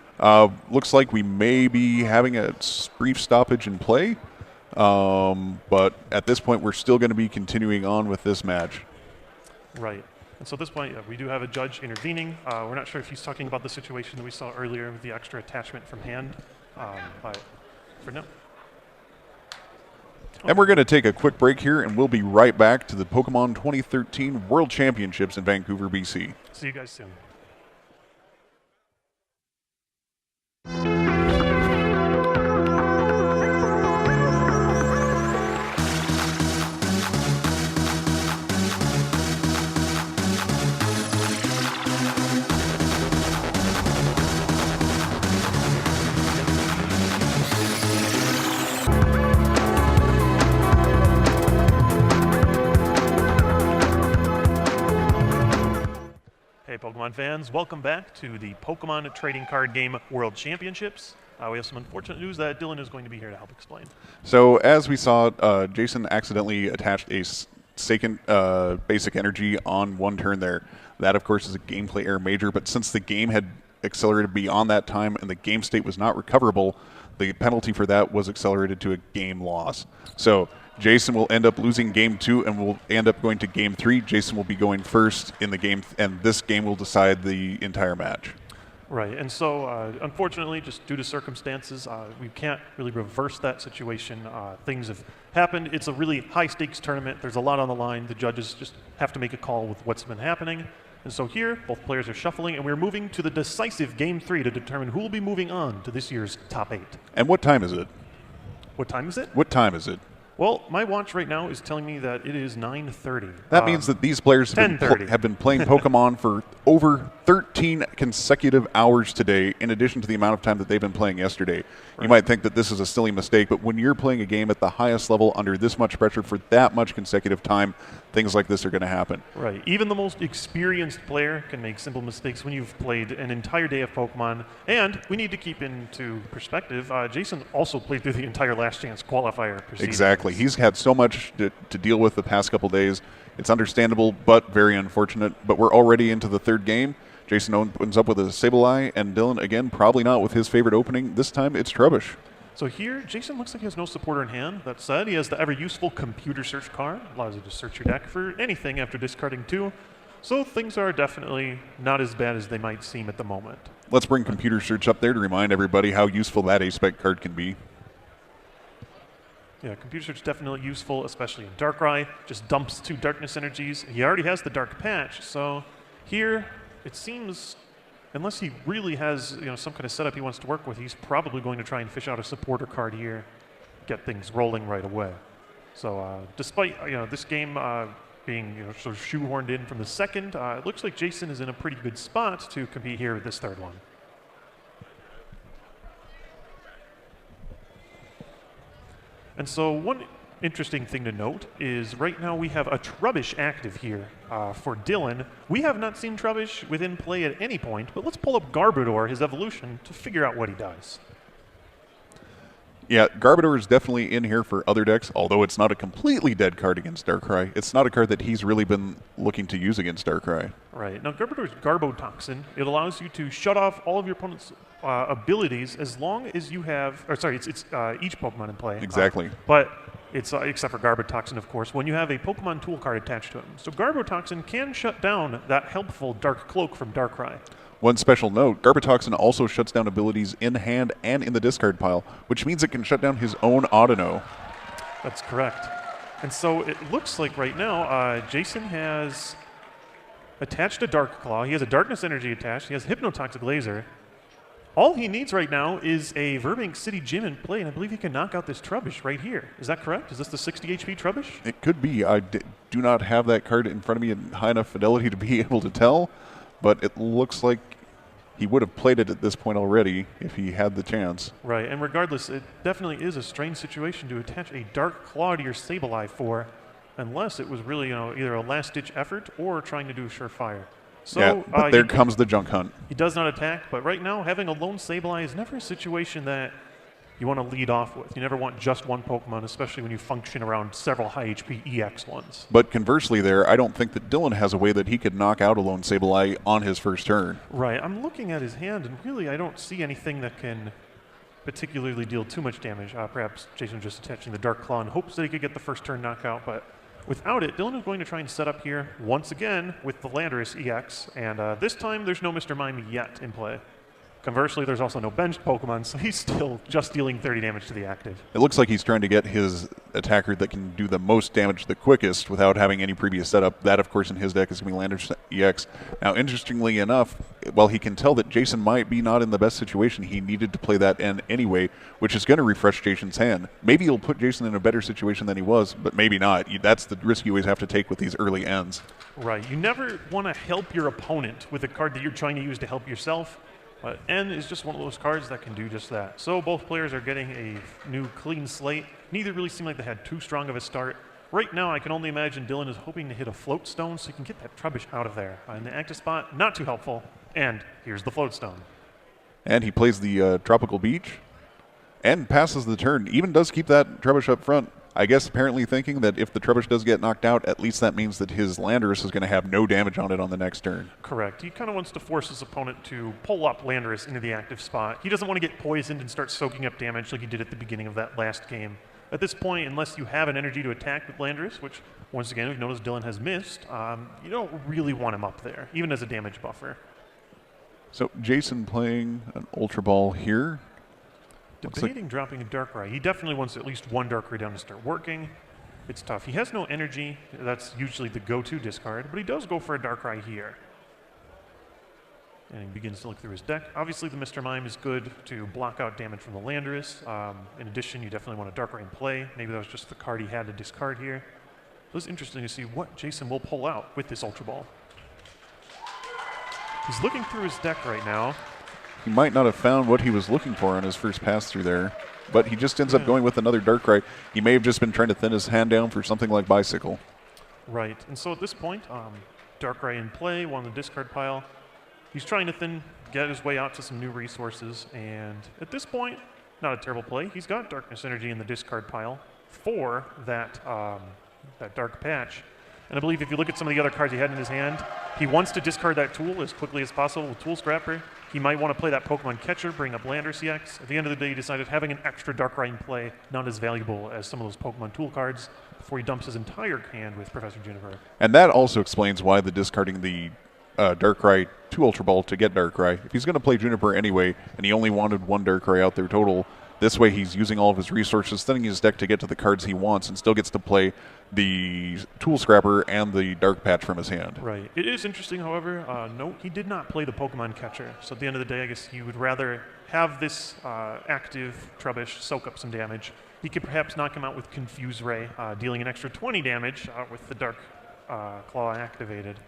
Looks like we may be having a brief stoppage in play, but at this point we're still going to be continuing on with this match. Right. And so at this point, we do have a judge intervening. We're not sure if he's talking about the situation that we saw earlier with the extra attachment from hand, but for now. And we're going to take a quick break here, and we'll be right back to the Pokemon 2013 World Championships in Vancouver, BC. See you guys soon. Pokemon fans, welcome back to the Pokemon Trading Card Game World Championships. We have some unfortunate news that Dylan is going to be here to help explain. So as we saw, Jason accidentally attached a second basic energy on one turn there. That, of course, is a gameplay error major, but since the game had accelerated beyond that time and the game state was not recoverable, the penalty for that was accelerated to a game loss. So Jason will end up losing game 2 and will end up going to game 3. Jason will be going first in the game, and this game will decide the entire match. Right, and so unfortunately, just due to circumstances, we can't really reverse that situation. Things have happened. It's a really high-stakes tournament. There's a lot on the line. The judges just have to make a call with what's been happening. And so here, both players are shuffling, and we're moving to the decisive game 3 to determine who will be moving on to this year's top 8. And what time is it? What time is it? What time is it? Well, my watch right now is telling me that it is 9:30. That means that these players have been playing Pokemon for over 13 consecutive hours today, in addition to the amount of time that they've been playing yesterday. Right. You might think that this is a silly mistake, but when you're playing a game at the highest level under this much pressure for that much consecutive time, things like this are going to happen. Right. Even the most experienced player can make simple mistakes when you've played an entire day of Pokemon. And we need to keep into perspective, Jason also played through the entire Last Chance qualifier proceedings. Exactly. He's had so much to deal with the past couple days. It's understandable, but very unfortunate. But we're already into the third game. Jason opens up with a Sableye, and Dylan, again, probably not with his favorite opening. This time, it's Trubbish. So here, Jason looks like he has no supporter in hand. That said, he has the ever-useful computer search card. Allows you to search your deck for anything after discarding 2. So things are definitely not as bad as they might seem at the moment. Let's bring computer search up there to remind everybody how useful that aspect card can be. Yeah, computer search definitely useful, especially in Darkrai. Just dumps 2 darkness energies. He already has the dark patch, so here it seems, unless he really has some kind of setup he wants to work with, he's probably going to try and fish out a supporter card here, get things rolling right away. So despite this game being sort of shoehorned in from the second, it looks like Jason is in a pretty good spot to compete here with this third one. And so one interesting thing to note is right now we have a Trubbish active here for Dylan. We have not seen Trubbish within play at any point, but let's pull up Garbodor, his evolution, to figure out what he does. Yeah, Garbodor is definitely in here for other decks, although it's not a completely dead card against Darkrai. It's not a card that he's really been looking to use against Darkrai. Right. Now, Garbodor's Garbotoxin, it allows you to shut off all of your opponent's abilities as long as you have, or sorry, it's each Pokemon in play. Exactly. But it's, except for Garbotoxin, of course, when you have a Pokemon tool card attached to him. So Garbotoxin can shut down that helpful Dark Cloak from Darkrai. One special note, Garbotoxin also shuts down abilities in hand and in the discard pile, which means it can shut down his own Audino. That's correct. And so it looks like right now, Jason has attached a Dark Claw. He has a Darkness Energy attached. He has Hypnotoxic Laser. all he needs right now is a Burbank City Gym in play, and I believe he can knock out this Trubbish right here. Is that correct? Is this the 60 HP Trubbish? It could be. I do not have that card in front of me in high enough fidelity to be able to tell, but it looks like he would have played it at this point already if he had the chance. Right, and regardless, it definitely is a strange situation to attach a Dark Claw to your Sableye for, unless it was really, either a last-ditch effort or trying to do a surefire. So, yeah, but there comes the junk hunt. He does not attack, but right now having a lone Sableye is never a situation that you want to lead off with. You never want just one Pokemon, especially when you function around several high HP EX ones. But conversely there, I don't think that Dylan has a way that he could knock out a lone Sableye on his first turn. Right, I'm looking at his hand, and really I don't see anything that can particularly deal too much damage. Perhaps Jason just attaching the Dark Claw in hopes that he could get the first turn knockout, but without it, Dylan is going to try and set up here once again with the Landorus EX, and this time there's no Mr. Mime yet in play. Conversely, there's also no benched Pokemon, so he's still just dealing 30 damage to the active. It looks like he's trying to get his attacker that can do the most damage the quickest without having any previous setup. That, of course, in his deck is going to be Landorus EX. Now, interestingly enough, while he can tell that Jason might be not in the best situation, he needed to play that N anyway, which is going to refresh Jason's hand. Maybe he'll put Jason in a better situation than he was, but maybe not. That's the risk you always have to take with these early Ns. Right. You never want to help your opponent with a card that you're trying to use to help yourself. But N is just one of those cards that can do just that. So both players are getting a new clean slate. Neither really seemed like they had too strong of a start. Right now, I can only imagine Dylan is hoping to hit a Float Stone so he can get that Trubbish out of there. In the active spot, not too helpful. And here's the Float Stone. And he plays the Tropical Beach and passes the turn. Even does keep that Trubbish up front. I guess apparently thinking that if the Trubbish does get knocked out, at least that means that his Landorus is going to have no damage on it on the next turn. Correct. He kind of wants to force his opponent to pull up Landorus into the active spot. He doesn't want to get poisoned and start soaking up damage like he did at the beginning of that last game. At this point, unless you have an energy to attack with Landorus, which once again we've noticed Dylan has missed, you don't really want him up there, even as a damage buffer. So Jason playing an Ultra Ball here. Debating dropping a Darkrai. He definitely wants at least one Darkrai down to start working. It's tough. He has no energy. That's usually the go-to discard, but he does go for a Darkrai here. And he begins to look through his deck. Obviously, the Mr. Mime is good to block out damage from the Landorus. In addition, you definitely want a Darkrai in play. Maybe that was just the card he had to discard here. So it's interesting to see what Jason will pull out with this Ultra Ball. He's looking through his deck right now. He might not have found what he was looking for on his first pass through there, but he just ends up going with another Darkrai. He may have just been trying to thin his hand down for something like Bicycle. Right, and so at this point, Darkrai in play, one in the discard pile. He's trying to get his way out to some new resources, and at this point, not a terrible play. He's got Darkness Energy in the discard pile for that Dark Patch. And I believe if you look at some of the other cards he had in his hand, he wants to discard that tool as quickly as possible with Tool Scrapper. He might want to play that Pokemon Catcher, bring up Landorus EX. At the end of the day, he decided having an extra Darkrai in play not as valuable as some of those Pokemon tool cards before he dumps his entire hand with Professor Juniper. And that also explains why the discarding the Darkrai to Ultra Ball to get Darkrai. If he's going to play Juniper anyway, and he only wanted one Darkrai out there total, this way he's using all of his resources, thinning his deck to get to the cards he wants, and still gets to play the Tool Scrapper and the Dark Patch from his hand. Right. It is interesting, however, no, he did not play the Pokemon Catcher. So at the end of the day, I guess he would rather have this active Trubbish soak up some damage. He could perhaps knock him out with Confuse Ray, dealing an extra 20 damage with the Dark Claw activated.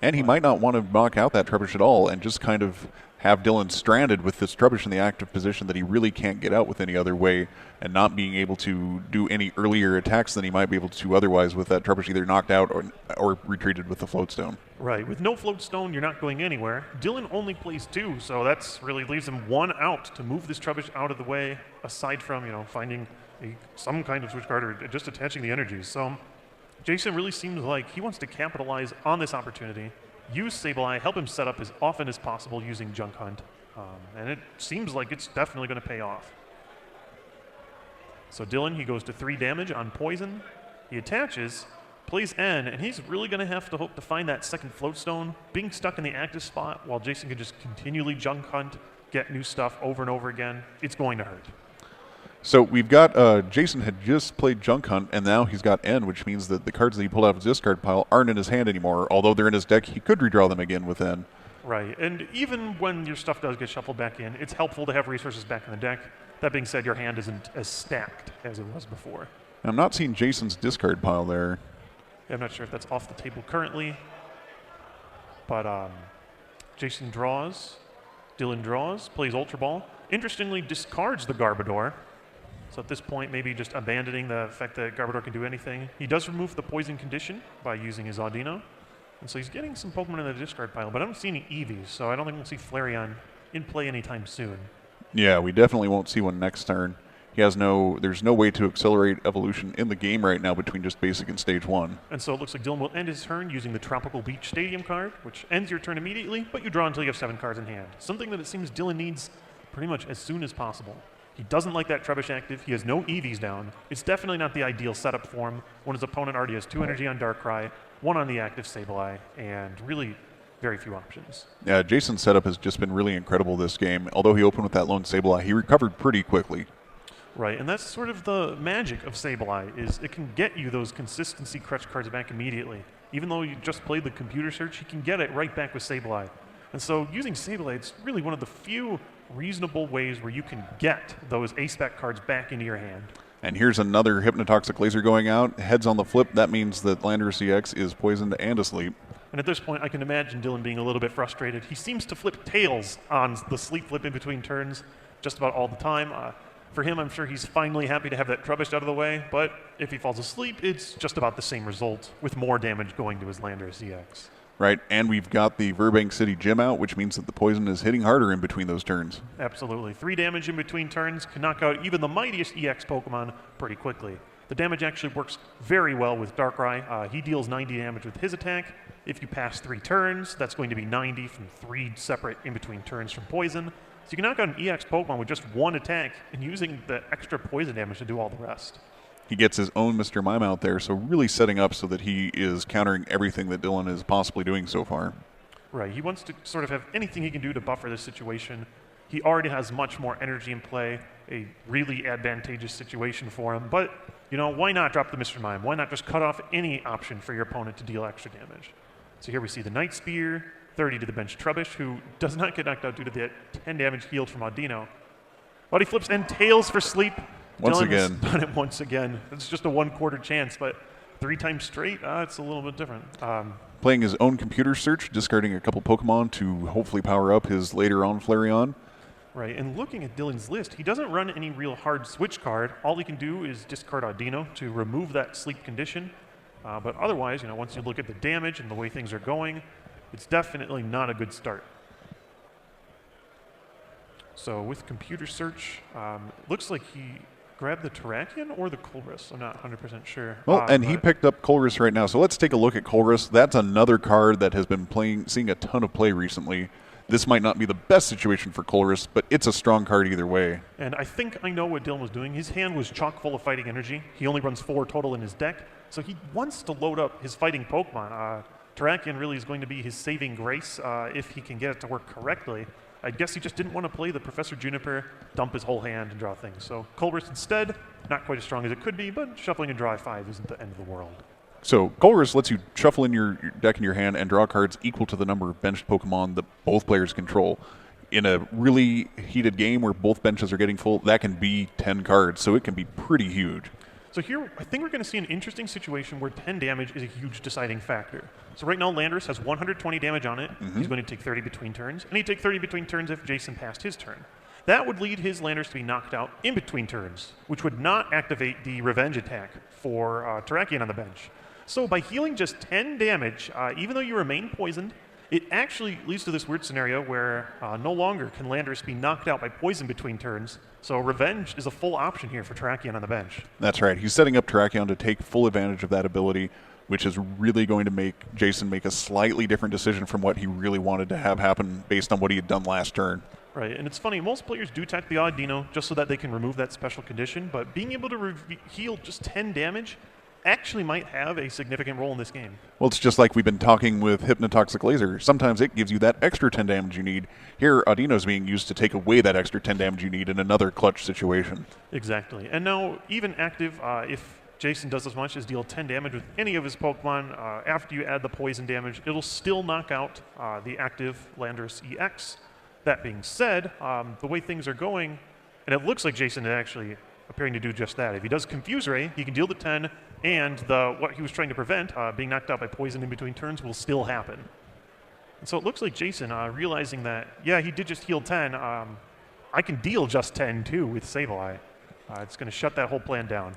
And he might not want to knock out that Trubbish at all and just kind of have Dylan stranded with this Trubbish in the active position that he really can't get out with any other way, and not being able to do any earlier attacks than he might be able to otherwise with that Trubbish either knocked out or retreated with the Float Stone. Right. With no Float Stone, you're not going anywhere. Dylan only plays 2, so that's really leaves him 1 out to move this Trubbish out of the way, aside from, finding some kind of switch card or just attaching the energies. So Jason really seems like he wants to capitalize on this opportunity, use Sableye, help him set up as often as possible using Junk Hunt, and it seems like it's definitely going to pay off. So Dylan, he goes to 3 damage on Poison. He attaches, plays N, and he's really going to have to hope to find that second Float Stone, being stuck in the active spot while Jason can just continually Junk Hunt, get new stuff over and over again. It's going to hurt. So we've got, Jason had just played Junk Hunt, and now he's got N, which means that the cards that he pulled out of his discard pile aren't in his hand anymore. Although they're in his deck, he could redraw them again with N. Right, and even when your stuff does get shuffled back in, it's helpful to have resources back in the deck. That being said, your hand isn't as stacked as it was before. I'm not seeing Jason's discard pile there. I'm not sure if that's off the table currently, but Jason draws, Dylan draws, plays Ultra Ball. Interestingly, discards the Garbodor. So at this point, maybe just abandoning the fact that Garbodor can do anything. He does remove the poison condition by using his Audino. And so he's getting some Pokemon in the discard pile, but I don't see any Eevees, so I don't think we'll see Flareon in play anytime soon. Yeah, we definitely won't see one next turn. There's no way to accelerate evolution in the game right now between just basic and stage 1. And so it looks like Dylan will end his turn using the Tropical Beach Stadium card, which ends your turn immediately, but you draw until you have 7 cards in hand. Something that it seems Dylan needs pretty much as soon as possible. He doesn't like that Trubbish active. He has no Eevees down. It's definitely not the ideal setup for him when his opponent already has 2 energy on Darkrai, 1 on the active Sableye, and really very few options. Yeah, Jason's setup has just been really incredible this game. Although he opened with that lone Sableye, he recovered pretty quickly. Right, and that's sort of the magic of Sableye, is it can get you those consistency crutch cards back immediately. Even though you just played the computer search, you can get it right back with Sableye. And so using Sableye, it's really one of the few reasonable ways where you can get those A-Spec cards back into your hand. And here's another Hypnotoxic Laser going out. Heads on the flip, that means that Landorus EX is poisoned and asleep. And at this point, I can imagine Dylan being a little bit frustrated. He seems to flip tails on the sleep flip in between turns just about all the time. For him, I'm sure he's finally happy to have that Trubbish out of the way, but if he falls asleep, it's just about the same result, with more damage going to his Landorus EX. Right, and we've got the Burbank City Gym out, which means that the poison is hitting harder in between those turns. Absolutely. 3 damage in between turns can knock out even the mightiest EX Pokemon pretty quickly. The damage actually works very well with Darkrai. He deals 90 damage with his attack. If you pass 3 turns, that's going to be 90 from 3 separate in-between turns from poison. So you can knock out an EX Pokemon with just 1 attack and using the extra poison damage to do all the rest. He gets his own Mr. Mime out there, so really setting up so that he is countering everything that Dylan is possibly doing so far. Right, he wants to sort of have anything he can do to buffer this situation. He already has much more energy in play, a really advantageous situation for him, but, you know, why not drop the Mr. Mime? Why not just cut off any option for your opponent to deal extra damage? So here we see the Night Spear, 30 to the bench Trubbish, who does not get knocked out due to the 10 damage healed from Audino. But he flips and tails for sleep. Once Dylan again. has done it once again. It's just a 1/4 chance, but 3 times straight, it's a little bit different. Playing his own computer search, discarding a couple Pokemon to hopefully power up his later on Flareon. Right, and looking at Dylan's list, he doesn't run any real hard switch card. All he can do is discard Audino to remove that sleep condition. But otherwise, you know, once you look at the damage and the way things are going, it's definitely not a good start. So with computer search, it looks like he grabbed the Terrakion or the Colress. I'm not 100% sure. Well, and he picked up Colress right now. So let's take a look at Colress. That's another card that has been seeing a ton of play recently. This might not be the best situation for Colress, but it's a strong card either way. And I think I know what Dylan was doing. His hand was chock full of fighting energy. He only runs 4 total in his deck, so he wants to load up his fighting Pokemon. Terrakion really is going to be his saving grace if he can get it to work correctly. I guess he just didn't want to play the Professor Juniper, dump his whole hand, and draw things. So Colress instead, not quite as strong as it could be, but shuffling a draw 5 isn't the end of the world. So Colress lets you shuffle in your deck in your hand and draw cards equal to the number of benched Pokemon that both players control. In a really heated game where both benches are getting full, that can be 10 cards, so it can be pretty huge. So here, I think we're going to see an interesting situation where 10 damage is a huge deciding factor. So right now, Landorus has 120 damage on it. He's going to take 30 between turns, and he'd take 30 between turns if Jason passed his turn. That would lead his Landorus to be knocked out in between turns, which would not activate the revenge attack for Terrakion on the bench. So by healing just 10 damage, even though you remain poisoned, it actually leads to this weird scenario where no longer can Landorus be knocked out by poison between turns. So revenge is a full option here for Terrakion on the bench. That's right. He's setting up Terrakion to take full advantage of that ability, which is really going to make Jason make a slightly different decision from what he really wanted to have happen based on what he had done last turn. Right, and it's funny, most players do attack the Audino just so that they can remove that special condition, but being able to heal just 10 damage actually might have a significant role in this game. Well, it's just like we've been talking with Hypnotoxic Laser. Sometimes it gives you that extra 10 damage you need. Here, Audino's being used to take away that extra 10 damage you need in another clutch situation. Exactly. And now, even active, if Jason does as much as deal 10 damage with any of his Pokemon. After you add the poison damage, it'll still knock out the active Landorus EX. That being said, the way things are going, and it looks like Jason is actually appearing to do just that. If he does Confuse Ray, he can deal the 10, and what he was trying to prevent, being knocked out by poison in between turns, will still happen. And so it looks like Jason realizing that, yeah, he did just heal 10. I can deal just 10 too with Sableye. It's going to shut that whole plan down.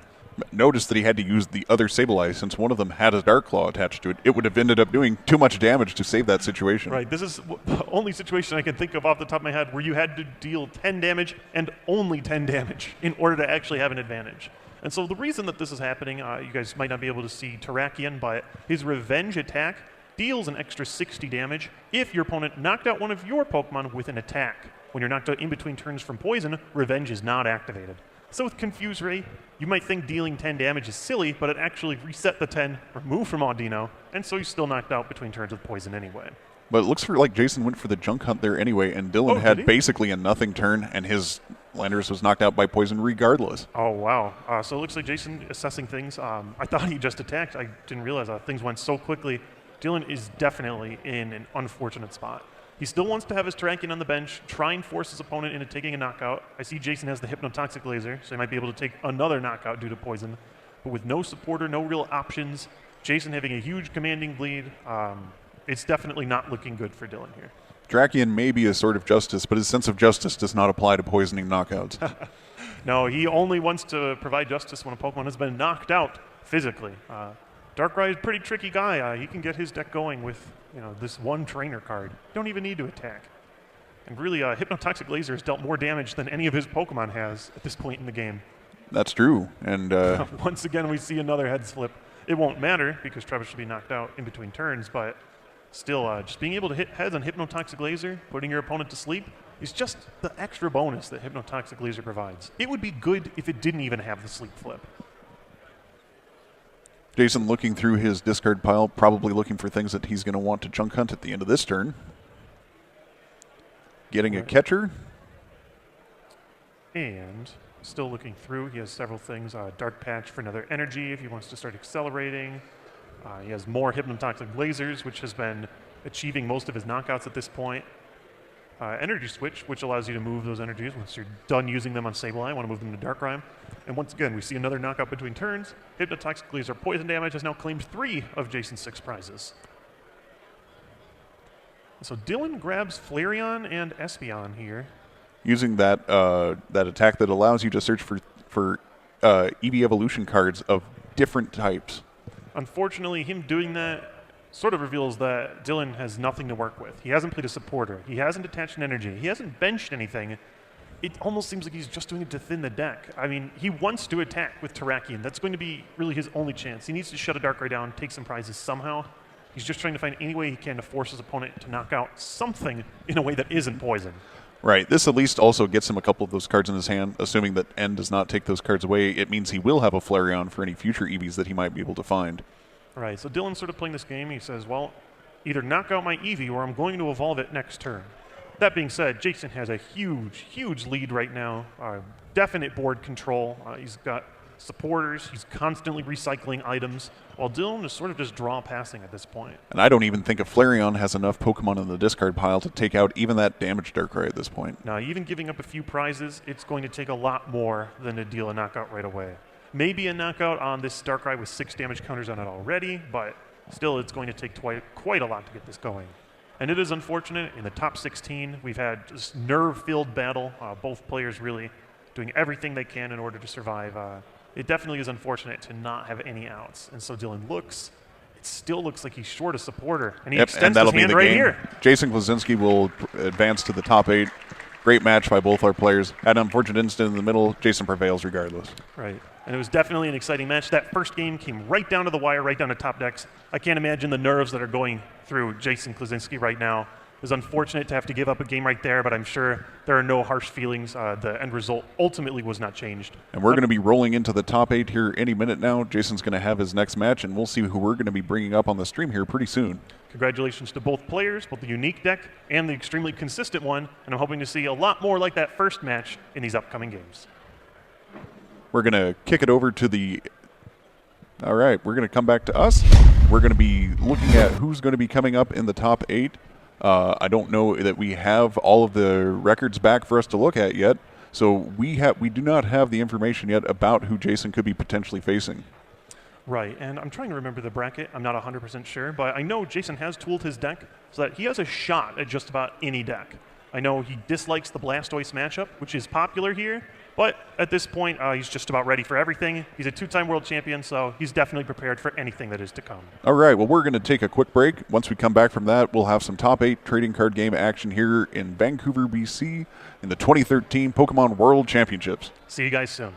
Notice that he had to use the other Sableye since one of them had a Dark Claw attached to it. It would have ended up doing too much damage to save that situation. Right. This is the only situation I can think of off the top of my head where you had to deal 10 damage and only 10 damage in order to actually have an advantage. And so the reason that this is happening, you guys might not be able to see Terrakion, but his Revenge attack deals an extra 60 damage if your opponent knocked out one of your Pokemon with an attack. When you're knocked out in between turns from poison, Revenge is not activated. So with Confuse Ray, you might think dealing 10 damage is silly, but it actually reset the 10, removed from Audino, and so he's still knocked out between turns with poison anyway. But it looks like Jason went for the junk hunt there anyway, and Dylan had basically a nothing turn, and his Landorus was knocked out by poison regardless. Oh, wow. So it looks like Jason assessing things. I thought he just attacked. I didn't realize things went so quickly. Dylan is definitely in an unfortunate spot. He still wants to have his Terrakion on the bench, try and force his opponent into taking a knockout. I see Jason has the Hypnotoxic Laser, so he might be able to take another knockout due to poison. But with no supporter, no real options, Jason having a huge commanding lead, it's definitely not looking good for Dylan here. Terrakion may be a sort of justice, but his sense of justice does not apply to poisoning knockouts. No, he only wants to provide justice when a Pokemon has been knocked out physically. Darkrai is a pretty tricky guy. He can get his deck going with this one trainer card. You don't even need to attack. And really, Hypnotoxic Laser has dealt more damage than any of his Pokemon has at this point in the game. That's true. And once again, we see another heads flip. It won't matter because Travis will be knocked out in between turns, but still, just being able to hit heads on Hypnotoxic Laser, putting your opponent to sleep, is just the extra bonus that Hypnotoxic Laser provides. It would be good if it didn't even have the sleep flip. Jason looking through his discard pile, probably looking for things that he's going to want to junk hunt at the end of this turn. Getting a catcher. And still looking through, he has several things. Dark Patch for another energy if he wants to start accelerating. He has more Hypnotoxic Lasers, which has been achieving most of his knockouts at this point. Energy Switch, which allows you to move those energies once you're done using them on Sableye. I want to move them to Darkrai. And once again, we see another knockout between turns. Hypnotoxic Laser poison damage has now claimed 3 of Jason's 6 prizes. So Dylan grabs Flareon and Espeon here. Using that attack that allows you to search for EV Evolution cards of different types. Unfortunately, him doing that sort of reveals that Dylan has nothing to work with. He hasn't played a supporter. He hasn't attached an energy. He hasn't benched anything. It almost seems like he's just doing it to thin the deck. I mean, he wants to attack with Terrakion. That's going to be really his only chance. He needs to shut a Darkrai down, take some prizes somehow. He's just trying to find any way he can to force his opponent to knock out something in a way that isn't poison. Right. This at least also gets him a couple of those cards in his hand, assuming that N does not take those cards away. It means he will have a Flareon for any future EVs that he might be able to find. Right, so Dylan's sort of playing this game. He says, well, either knock out my Eevee or I'm going to evolve it next turn. That being said, Jason has a huge, huge lead right now. Definite board control. He's got supporters. He's constantly recycling items, while Dylan is sort of just draw passing at this point. And I don't even think a Flareon has enough Pokemon in the discard pile to take out even that damaged Darkrai at this point. Now, even giving up a few prizes, it's going to take a lot more than to deal a knockout right away. Maybe a knockout on this Darkrai with 6 damage counters on it already, but still it's going to take quite a lot to get this going. And it is unfortunate. In the top 16, we've had this nerve-filled battle, both players really doing everything they can in order to survive. It definitely is unfortunate to not have any outs. And so Dylan looks. It still looks like he's short a supporter, and he extends his hand right here. Jason Klaczynski will advance to the top 8. Great match by both our players. Had an unfortunate incident in the middle. Jason prevails regardless. Right. And it was definitely an exciting match. That first game came right down to the wire, right down to top decks. I can't imagine the nerves that are going through Jason Klaczynski right now. It was unfortunate to have to give up a game right there, but I'm sure there are no harsh feelings. The end result ultimately was not changed. And we're going to be rolling into the top 8 here any minute now. Jason's going to have his next match, and we'll see who we're going to be bringing up on the stream here pretty soon. Congratulations to both players, both the unique deck and the extremely consistent one, and I'm hoping to see a lot more like that first match in these upcoming games. We're going to kick it over to the All right, we're going to come back to us. We're going to be looking at who's going to be coming up in the top 8. I don't know that we have all of the records back for us to look at yet, so we do not have the information yet about who Jason could be potentially facing. Right, and I'm trying to remember the bracket. I'm not 100% sure, but I know Jason has tooled his deck so that he has a shot at just about any deck. I know he dislikes the Blastoise matchup, which is popular here, but at this point, he's just about ready for everything. He's a 2-time world champion, so he's definitely prepared for anything that is to come. All right, well, we're going to take a quick break. Once we come back from that, we'll have some top 8 trading card game action here in Vancouver, BC in the 2013 Pokémon World Championships. See you guys soon.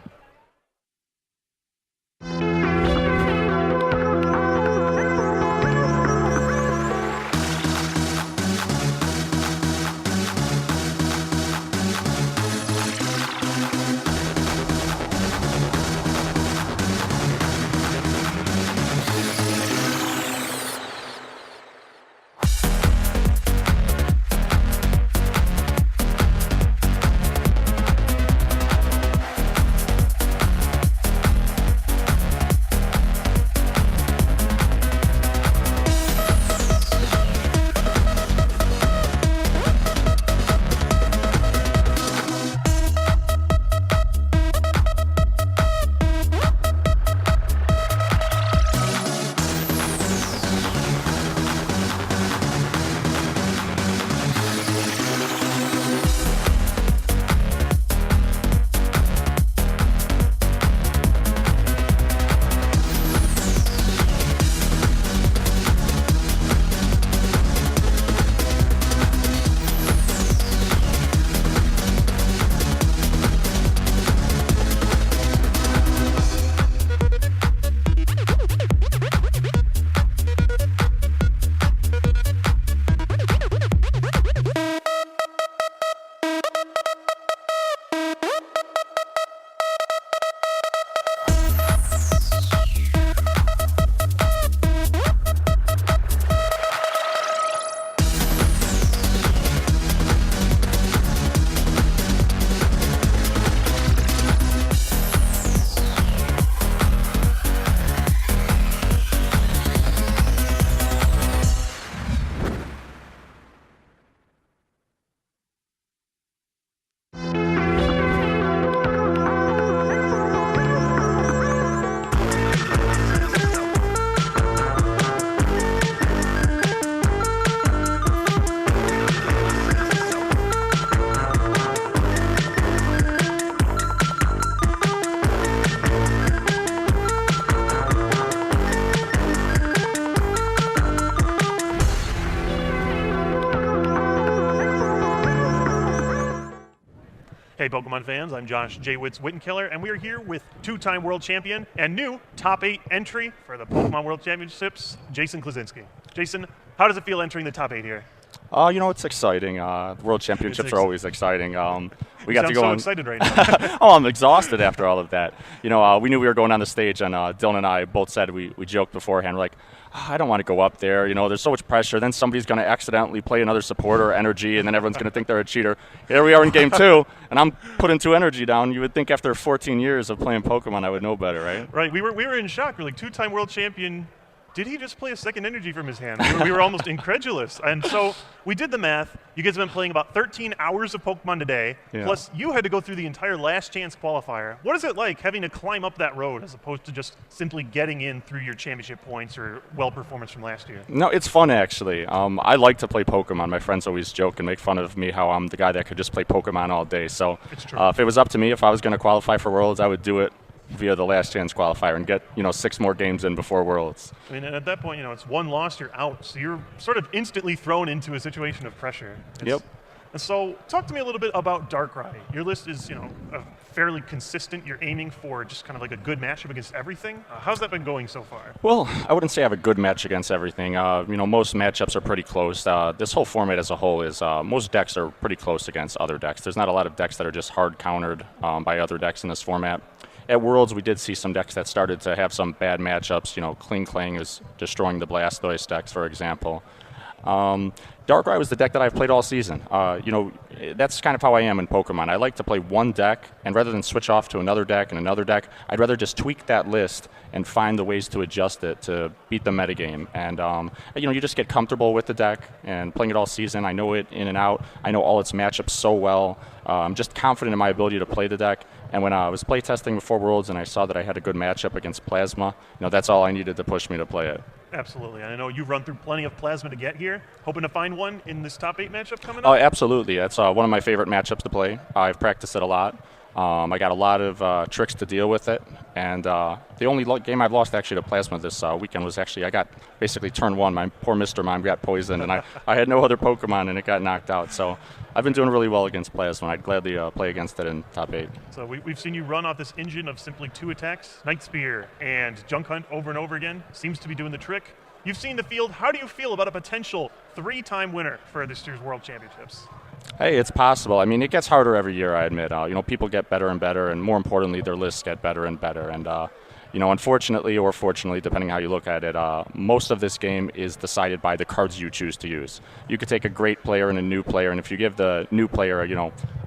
Hey Pokemon fans, I'm Josh J. Wittenkiller, and we are here with 2-time world champion and new top 8 entry for the Pokemon World Championships, Jason Klaczynski. Jason, how does it feel entering the top 8 here? It's exciting. World Championships are always exciting. We got to go. So excited right now. Oh, I'm exhausted after all of that. We knew we were going on the stage, and Dylan and I both said we joked beforehand. We're like, I don't want to go up there. There's so much pressure. Then somebody's going to accidentally play another supporter energy, and then everyone's going to think they're a cheater. Here we are in game 2, and I'm putting 2 energy down. You would think after 14 years of playing Pokemon, I would know better, right? Right. We were in shock. We're like, 2-time world champion. Did he just play a second energy from his hand? We were almost incredulous. And so we did the math. You guys have been playing about 13 hours of Pokemon today, plus you had to go through the entire last chance qualifier. What is it like having to climb up that road as opposed to just simply getting in through your championship points or well performance from last year? No, it's fun, actually. I like to play Pokemon. My friends always joke and make fun of me how I'm the guy that could just play Pokemon all day. So if it was up to me, if I was going to qualify for Worlds, I would do it via the last chance qualifier and get 6 more games in before Worlds. I mean, at that point, it's one loss, you're out, so you're sort of instantly thrown into a situation of pressure. Yep. And so, talk to me a little bit about Darkrai. Your list is, fairly consistent. You're aiming for just kind of like a good matchup against everything. How's that been going so far? Well, I wouldn't say I have a good match against everything. Most matchups are pretty close. This whole format as a whole is most decks are pretty close against other decks. There's not a lot of decks that are just hard countered by other decks in this format. At Worlds, we did see some decks that started to have some bad matchups. Kling Clang is destroying the Blastoise decks, for example. Darkrai was the deck that I've played all season. that's kind of how I am in Pokemon. I like to play one deck, and rather than switch off to another deck and another deck, I'd rather just tweak that list and find the ways to adjust it to beat the metagame. And you just get comfortable with the deck and playing it all season. I know it in and out. I know all its matchups so well. I'm just confident in my ability to play the deck. And when I was playtesting before Worlds and I saw that I had a good matchup against Plasma, that's all I needed to push me to play it. Absolutely. And I know you've run through plenty of Plasma to get here. Hoping to find one in this top 8 matchup coming up? Oh, absolutely. That's one of my favorite matchups to play. I've practiced it a lot. I got a lot of tricks to deal with it. And the only game I've lost actually to Plasma this weekend was I got basically turn 1. My poor Mr. Mime got poisoned, and I had no other Pokemon, and it got knocked out. So I've been doing really well against Plasma. I'd gladly play against it in top 8. So we've seen you run off this engine of simply 2 attacks, Night Spear and Junk Hunt over and over again. Seems to be doing the trick. You've seen the field. How do you feel about a potential 3-time winner for this year's World Championships? Hey, it's possible. I mean, it gets harder every year, I admit. People get better and better, and more importantly, their lists get better and better. And, unfortunately or fortunately, depending how you look at it, most of this game is decided by the cards you choose to use. You could take a great player and a new player, and if you give the new player,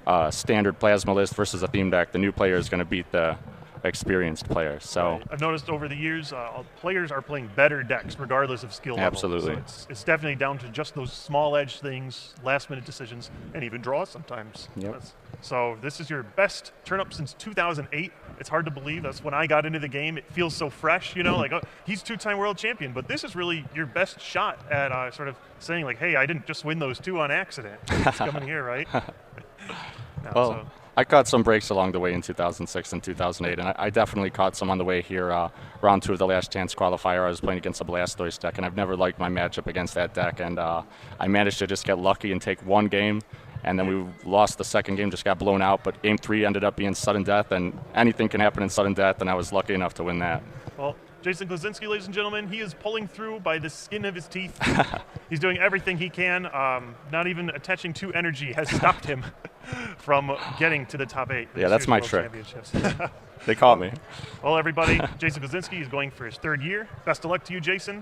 a standard Plasma list versus a theme deck, the new player is going to beat the experienced players. So right. I've noticed over the years, players are playing better decks regardless of skill level. Absolutely. So it's definitely down to just those small edge things, last minute decisions, and even draws sometimes. Yep. So this is your best turn up since 2008. It's hard to believe. That's when I got into the game. It feels so fresh, like, oh, he's 2-time world champion. But this is really your best shot at sort of saying, like, hey, I didn't just win those 2 on accident. It's coming here, right? I caught some breaks along the way in 2006 and 2008, and I definitely caught some on the way here. Round 2 of the Last Chance qualifier, I was playing against a Blastoise deck, and I've never liked my matchup against that deck. And I managed to just get lucky and take 1 game, and then we lost the second game, just got blown out. But game 3 ended up being sudden death, and anything can happen in sudden death, and I was lucky enough to win that. Well, Jason Klaczynski, ladies and gentlemen, he is pulling through by the skin of his teeth. He's doing everything he can. Not even attaching 2 energy has stopped him from getting to the top 8. Yeah, that's my trick. They caught me. Well, everybody, Jason Klaczynski is going for his 3rd year. Best of luck to you, Jason.